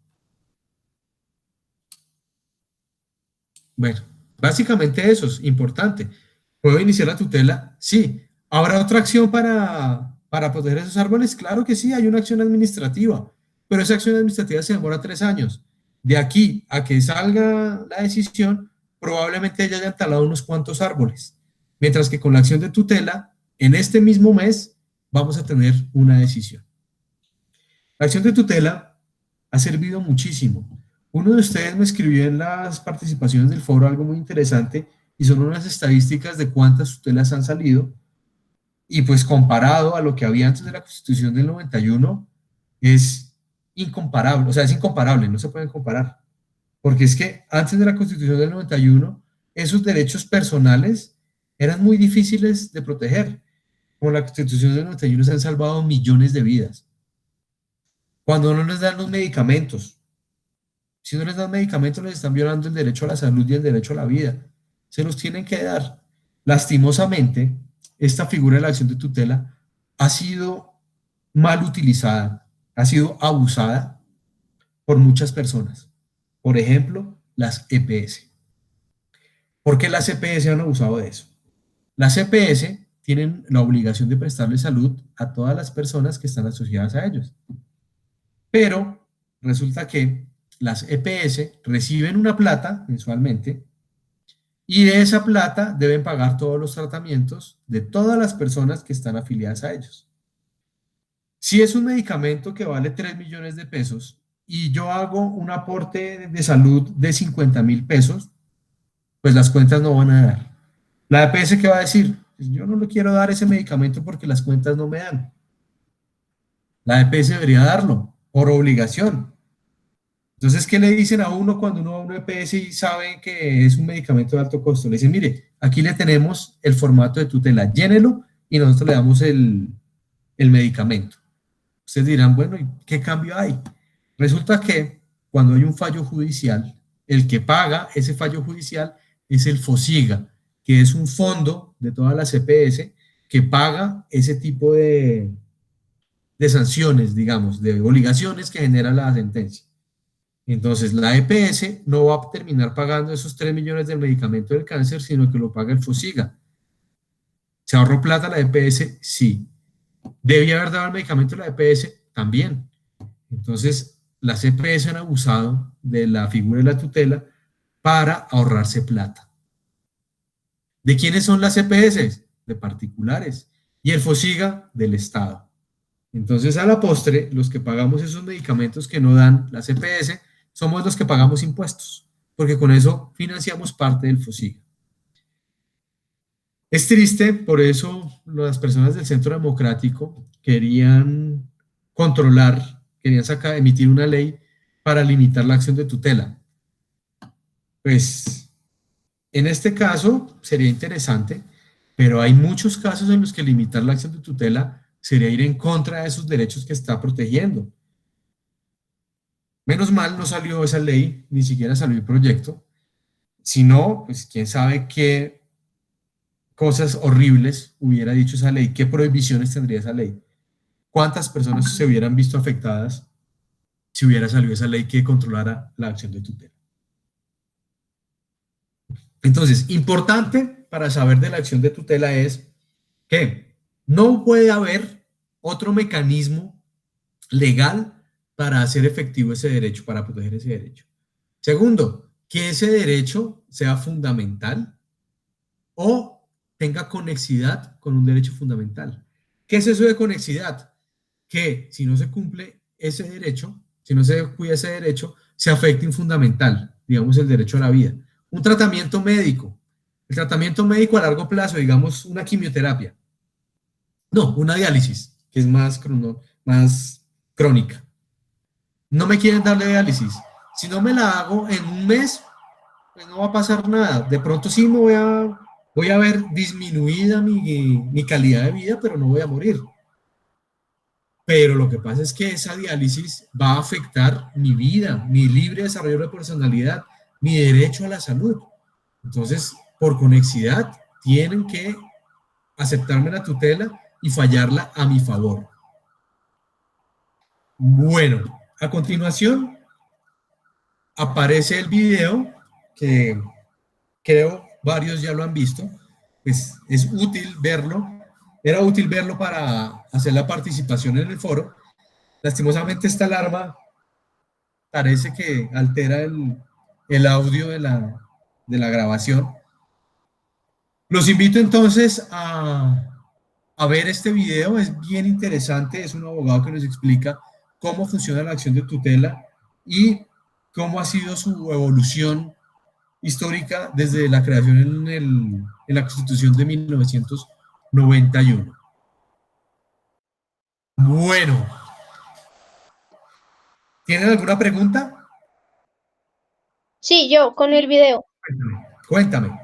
Bueno, básicamente eso es importante. ¿Puedo iniciar la tutela? Sí. ¿Habrá otra acción para proteger esos árboles? Claro que sí, hay una acción administrativa, pero esa acción administrativa se demora 3 años. De aquí a que salga la decisión, probablemente ya hayan talado unos cuantos árboles. Mientras que con la acción de tutela, en este mismo mes, vamos a tener una decisión. La acción de tutela ha servido muchísimo. Uno de ustedes me escribió en las participaciones del foro algo muy interesante y son unas estadísticas de cuántas tutelas han salido y pues comparado a lo que había antes de la Constitución del 91 es incomparable, o sea, es incomparable, no se pueden comparar, porque es que antes de la Constitución del 91 esos derechos personales eran muy difíciles de proteger. Con la Constitución del 91 se han salvado millones de vidas. Cuando no les dan los medicamentos, si no les dan medicamentos, les están violando el derecho a la salud y el derecho a la vida. Se los tienen que dar. Lastimosamente, esta figura de la acción de tutela ha sido mal utilizada, ha sido abusada por muchas personas. Por ejemplo, las EPS. ¿Por qué las EPS han abusado de eso? Las EPS tienen la obligación de prestarle salud a todas las personas que están asociadas a ellos. Pero resulta que las EPS reciben una plata mensualmente Y de esa plata deben pagar todos los tratamientos de todas las personas que están afiliadas a ellos. Si es un medicamento que vale 3 millones de pesos y yo hago un aporte de salud de 50.000 pesos, pues las cuentas no van a dar. La EPS, ¿qué va a decir? Pues yo no le quiero dar ese medicamento porque las cuentas no me dan. La EPS debería darlo por obligación. Entonces, ¿qué le dicen a uno cuando uno va a una EPS y saben que es un medicamento de alto costo? Le dicen, mire, aquí le tenemos el formato de tutela, llénelo y nosotros le damos el medicamento. Ustedes dirán, bueno, ¿y qué cambio hay? Resulta que cuando hay un fallo judicial, el que paga ese fallo judicial es el FOSIGA, que es un fondo de todas las EPS que paga ese tipo de sanciones, digamos, de obligaciones que genera la sentencia. Entonces, la EPS no va a terminar pagando esos 3 millones del medicamento del cáncer, sino que lo paga el FOSIGA. ¿Se ahorró plata la EPS? Sí. ¿Debía haber dado el medicamento a la EPS? También. Entonces, las EPS han abusado de la figura de la tutela para ahorrarse plata. ¿De quiénes son las EPS? De particulares. Y el FOSIGA del Estado. Entonces, a la postre, los que pagamos esos medicamentos que no dan las EPS, somos los que pagamos impuestos, porque con eso financiamos parte del FOSIGA. Es triste, por eso las personas del Centro Democrático querían controlar, querían emitir una ley para limitar la acción de tutela. Pues, en este caso sería interesante, pero hay muchos casos en los que limitar la acción de tutela sería ir en contra de esos derechos que está protegiendo. Menos mal no salió esa ley, ni siquiera salió el proyecto. Si no, pues quién sabe qué cosas horribles hubiera dicho esa ley, qué prohibiciones tendría esa ley, cuántas personas se hubieran visto afectadas si hubiera salido esa ley que controlara la acción de tutela. Entonces, importante para saber de la acción de tutela es que no puede haber otro mecanismo legal para hacer efectivo ese derecho, para proteger ese derecho. Segundo, que ese derecho sea fundamental o tenga conexidad con un derecho fundamental. ¿Qué es eso de conexidad? Que si no se cumple ese derecho, si no se cuida ese derecho, se afecta fundamental, digamos el derecho a la vida. Un tratamiento médico, el tratamiento médico a largo plazo, digamos una quimioterapia. No, una diálisis, que es más crónica. No me quieren darle diálisis. Si no me la hago en un mes, pues no va a pasar nada. De pronto sí me voy a ver disminuida mi calidad de vida, pero no voy a morir. Pero lo que pasa es que esa diálisis va a afectar mi vida, mi libre desarrollo de personalidad, mi derecho a la salud. Entonces, por conexidad, tienen que aceptarme la tutela y fallarla a mi favor. Bueno, a continuación aparece el video que creo varios ya lo han visto. Pues es útil verlo. Era útil verlo para hacer la participación en el foro. Lastimosamente esta alarma parece que altera el audio de la grabación. Los invito entonces a ver este video, es bien interesante, es un abogado que nos explica cómo funciona la acción de tutela y cómo ha sido su evolución histórica desde la creación en la Constitución de 1991. Bueno, ¿tienen alguna pregunta? Sí, yo con el video. Cuéntame.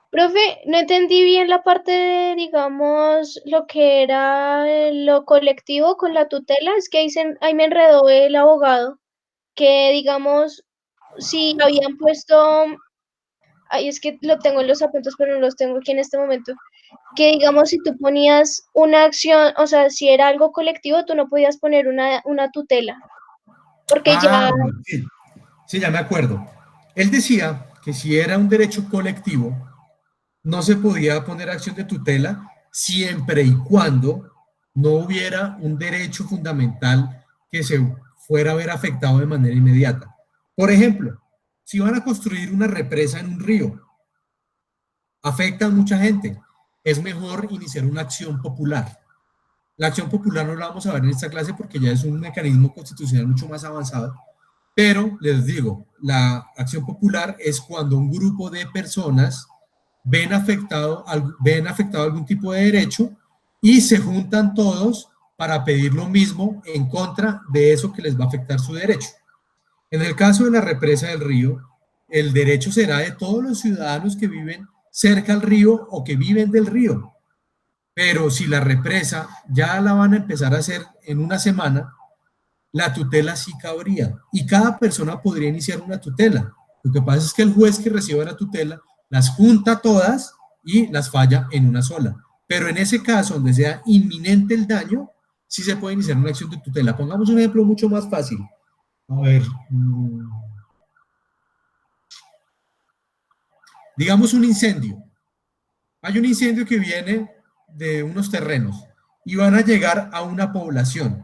Profe, no entendí bien la parte de, digamos, lo que era lo colectivo con la tutela. Es que ahí me enredó el abogado, que digamos, si habían puesto, ay, es que lo tengo en los apuntes, pero no los tengo aquí en este momento, que digamos, si tú ponías una acción, o sea, si era algo colectivo, tú no podías poner una tutela, porque ya, Sí, sí, ya me acuerdo. Él decía que si era un derecho colectivo, no se podía poner acción de tutela siempre y cuando no hubiera un derecho fundamental que se fuera a ver afectado de manera inmediata. Por ejemplo, si van a construir una represa en un río, afecta a mucha gente. Es mejor iniciar una acción popular. La acción popular no la vamos a ver en esta clase porque ya es un mecanismo constitucional mucho más avanzado, pero les digo, la acción popular es cuando un grupo de personas ven afectado algún tipo de derecho y se juntan todos para pedir lo mismo en contra de eso que les va a afectar su derecho. En el caso de la represa del río, el derecho será de todos los ciudadanos que viven cerca al río o que viven del río. Pero si la represa ya la van a empezar a hacer en una semana, la tutela sí cabría y cada persona podría iniciar una tutela. Lo que pasa es que el juez que reciba la tutela las junta todas y las falla en una sola. Pero en ese caso, donde sea inminente el daño, sí se puede iniciar una acción de tutela. Pongamos un ejemplo mucho más fácil. A ver, digamos un incendio. Hay un incendio que viene de unos terrenos y van a llegar a una población.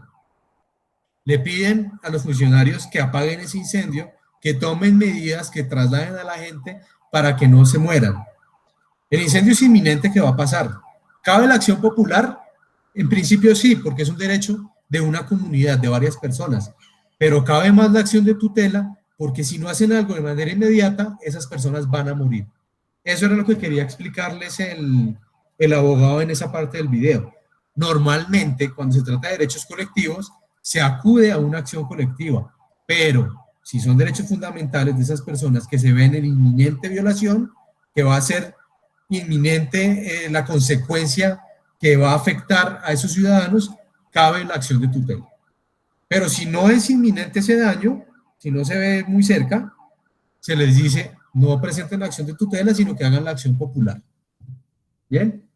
Le piden a los funcionarios que apaguen ese incendio, que tomen medidas, que trasladen a la gente para que no se mueran. El incendio es inminente que va a pasar. ¿Cabe la acción popular? En principio sí, porque es un derecho de una comunidad, de varias personas. Pero cabe más la acción de tutela, porque si no hacen algo de manera inmediata, esas personas van a morir. Eso era lo que quería explicarles el abogado en esa parte del video. Normalmente, cuando se trata de derechos colectivos, se acude a una acción colectiva, pero si son derechos fundamentales de esas personas que se ven en inminente violación, que va a ser inminente la consecuencia que va a afectar a esos ciudadanos, cabe la acción de tutela. Pero si no es inminente ese daño, si no se ve muy cerca, se les dice no presenten la acción de tutela, sino que hagan la acción popular. ¿Bien?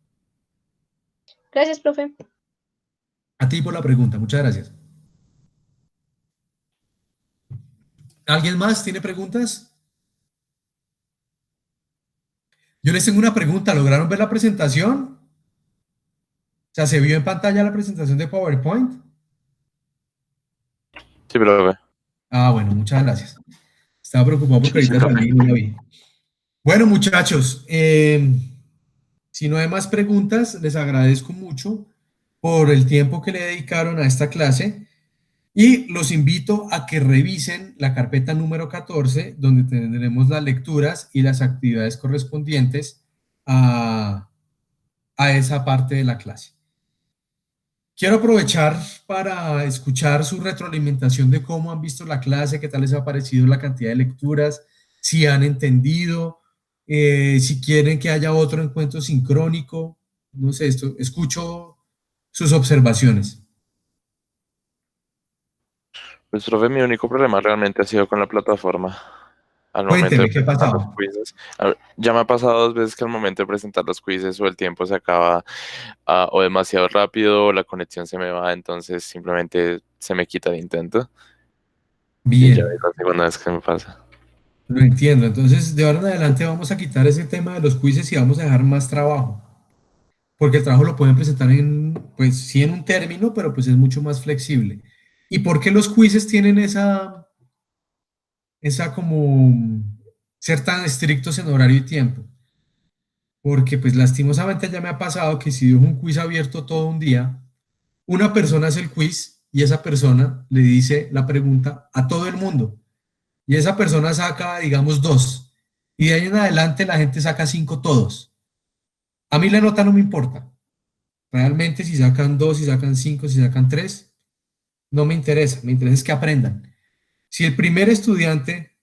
Gracias, profe. A ti por la pregunta, muchas gracias. ¿Alguien más tiene preguntas? Yo les tengo una pregunta, ¿lograron ver la presentación? O sea, ¿se vio en pantalla la presentación de PowerPoint? Sí, profe. Ah, bueno, muchas gracias. Estaba preocupado porque ahorita salí y no la vi. Bueno, muchachos, si no hay más preguntas, les agradezco mucho por el tiempo que le dedicaron a esta clase y los invito a que revisen la carpeta número 14, donde tendremos las lecturas y las actividades correspondientes a esa parte de la clase. Quiero aprovechar para escuchar su retroalimentación de cómo han visto la clase, qué tal les ha parecido la cantidad de lecturas, si han entendido, si quieren que haya otro encuentro sincrónico, no sé, escucho sus observaciones. Pues, profe, mi único problema realmente ha sido con la plataforma. Al momento Cuénteme, de ¿qué presentar los pasaba? quizzes. Ya me ha pasado 2 veces que al momento de presentar los quizzes o el tiempo se acaba o demasiado rápido o la conexión se me va, entonces simplemente se me quita el intento. Y ya Bien, es la segunda vez que me pasa. lo entiendo. Entonces, de ahora en adelante vamos a quitar ese tema de los quizzes y vamos a dejar más trabajo. Porque el trabajo lo pueden presentar en, pues sí en un término, pero pues es mucho más flexible. ¿Y por qué los quizzes tienen esa como ser tan estrictos en horario y tiempo? Porque pues lastimosamente ya me ha pasado que si dejo un quiz abierto todo un día, una persona hace el quiz y esa persona le dice la pregunta a todo el mundo. Y esa persona saca, digamos, 2. Y de ahí en adelante la gente saca 5 todos. A mí la nota no me importa. Realmente si sacan 2, si sacan 5, si sacan 3, no me interesa. Me interesa es que aprendan. Si el primer estudiante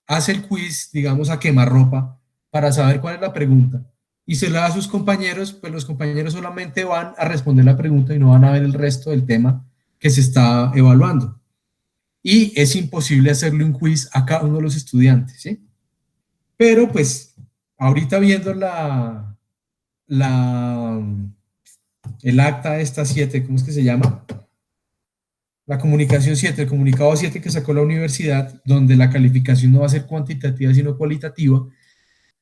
hace el quiz, digamos, a quemarropa para saber cuál es la pregunta y se la da a sus compañeros, pues los compañeros solamente van a responder la pregunta y no van a ver el resto del tema que se está evaluando. Y es imposible hacerle un quiz a cada uno de los estudiantes, ¿sí? Pero pues ahorita viendo el acta de esta 7, ¿cómo es que se llama? La comunicación 7, el comunicado 7 que sacó la universidad, donde la calificación no va a ser cuantitativa, sino cualitativa,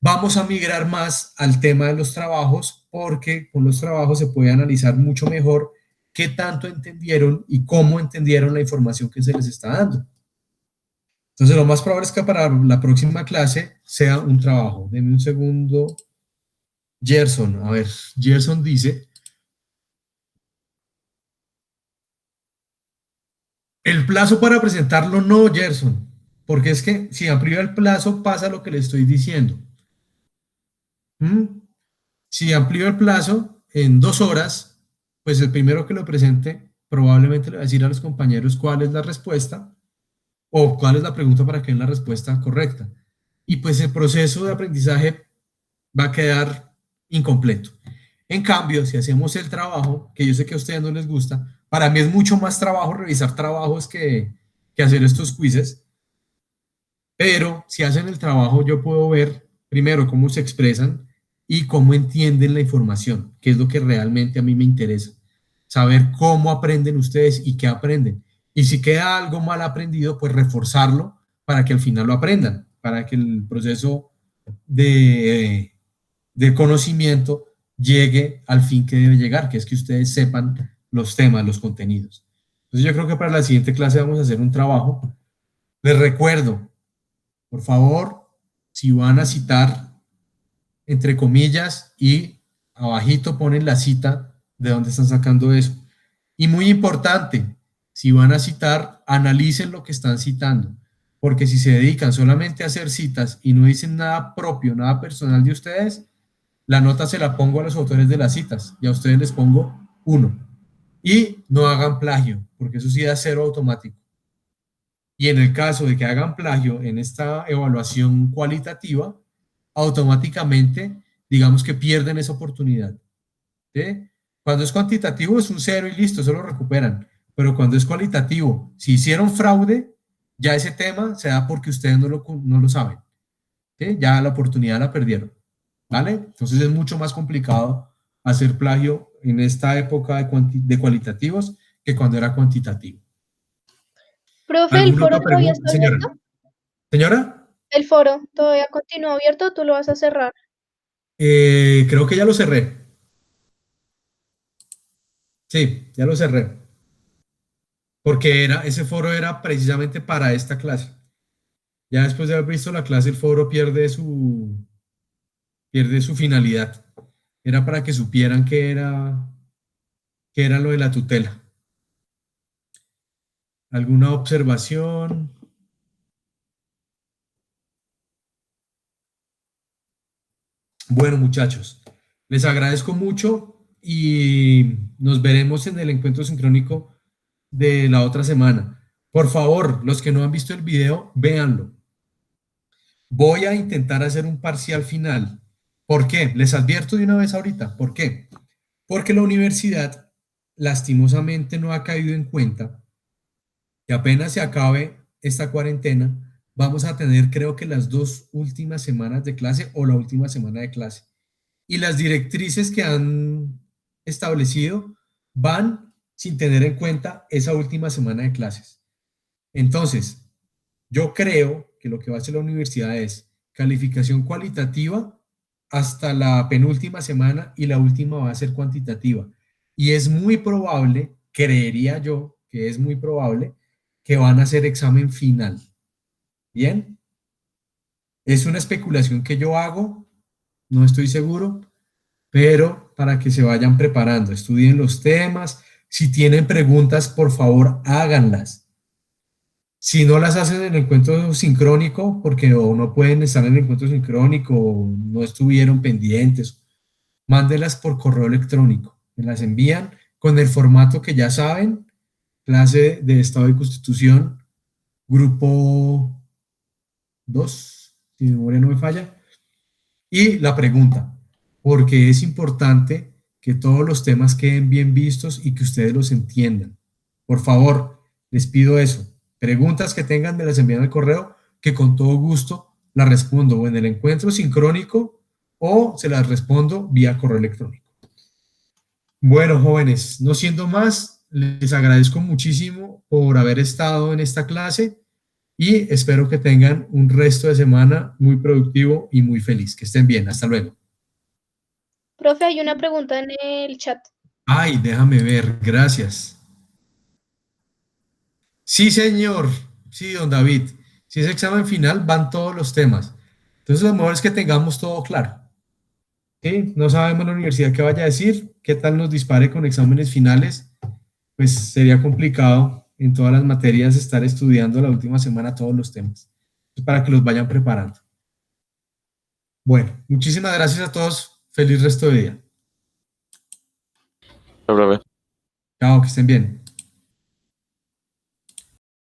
vamos a migrar más al tema de los trabajos, porque con los trabajos se puede analizar mucho mejor qué tanto entendieron y cómo entendieron la información que se les está dando. Entonces, lo más probable es que para la próxima clase sea un trabajo. Denme un segundo, Gerson, a ver, Gerson dice, el plazo para presentarlo no, Gerson, porque es que si amplía el plazo pasa lo que le estoy diciendo. ¿Mm? Si amplío el plazo en 2 horas, pues el primero que lo presente probablemente le va a decir a los compañeros cuál es la respuesta o cuál es la pregunta para que den la respuesta correcta. Y pues el proceso de aprendizaje va a quedar incompleto. En cambio, si hacemos el trabajo, que yo sé que a ustedes no les gusta, para mí es mucho más trabajo revisar trabajos que hacer estos quizzes, pero si hacen el trabajo yo puedo ver primero cómo se expresan y cómo entienden la información, que es lo que realmente a mí me interesa. Saber cómo aprenden ustedes y qué aprenden. Y si queda algo mal aprendido, pues reforzarlo para que al final lo aprendan, para que el proceso de conocimiento llegue al fin que debe llegar, que es que ustedes sepan los temas, los contenidos. Entonces yo creo que para la siguiente clase vamos a hacer un trabajo. Les recuerdo, por favor, si van a citar, entre comillas, y abajito ponen la cita de dónde están sacando eso. Y muy importante, si van a citar, analicen lo que están citando, porque si se dedican solamente a hacer citas y no dicen nada propio, nada personal de ustedes, la nota se la pongo a los autores de las citas y a ustedes les pongo 1. Y no hagan plagio, porque eso sí da 0 automático. Y en el caso de que hagan plagio en esta evaluación cualitativa, automáticamente, digamos que pierden esa oportunidad. ¿Sí? Cuando es cuantitativo es un 0 y listo, eso lo recuperan. Pero cuando es cualitativo, si hicieron fraude, ya ese tema se da porque ustedes no lo saben. ¿Sí? Ya la oportunidad la perdieron. ¿Vale? Entonces es mucho más complicado hacer plagio en esta época de cualitativos que cuando era cuantitativo. Profe, ¿el ¿Alguna foro otra todavía pregunta, está señora? abierto? ¿Señora? ¿El foro todavía continúa abierto o tú lo vas a cerrar? Creo que ya lo cerré. Sí, ya lo cerré. Porque ese foro era precisamente para esta clase. Ya después de haber visto la clase, el foro pierde su finalidad. Era para que supieran qué era lo de la tutela. ¿Alguna observación? Bueno, muchachos, les agradezco mucho y nos veremos en el encuentro sincrónico de la otra semana. Por favor, los que no han visto el video, véanlo. Voy a intentar hacer un parcial final. ¿Por qué? Les advierto de una vez ahorita. ¿Por qué? Porque la universidad lastimosamente no ha caído en cuenta que apenas se acabe esta cuarentena, vamos a tener creo que las 2 últimas semanas de clase o la última semana de clase. Y las directrices que han establecido van sin tener en cuenta esa última semana de clases. Entonces, yo creo que lo que va a hacer la universidad es calificación cualitativa hasta la penúltima semana y la última va a ser cuantitativa. Y es muy probable, creería yo, que es muy probable que van a hacer examen final. ¿Bien? Es una especulación que yo hago, no estoy seguro, pero para que se vayan preparando, estudien los temas. Si tienen preguntas, por favor, háganlas. Si no las hacen en el encuentro sincrónico, porque o no pueden estar en el encuentro sincrónico, o no estuvieron pendientes, mándenlas por correo electrónico. Me las envían con el formato que ya saben, clase de Estado y Constitución, grupo 2, si mi memoria no me falla, y la pregunta, porque es importante que todos los temas queden bien vistos y que ustedes los entiendan. Por favor, les pido eso. Preguntas que tengan me las envían al correo, que con todo gusto las respondo o en el encuentro sincrónico o se las respondo vía correo electrónico. Bueno, jóvenes, no siendo más, les agradezco muchísimo por haber estado en esta clase y espero que tengan un resto de semana muy productivo y muy feliz. Que estén bien. Hasta luego. Profe, hay una pregunta en el chat. Ay, déjame ver. Gracias. Sí, señor. Sí, don David. Si es examen final, van todos los temas. Entonces, lo mejor es que tengamos todo claro. ¿sí? No sabemos la universidad qué vaya a decir, qué tal nos dispare con exámenes finales, pues sería complicado en todas las materias estar estudiando la última semana todos los temas, para que los vayan preparando. Bueno, muchísimas gracias a todos, feliz resto de día. Profe. Chao, que estén bien.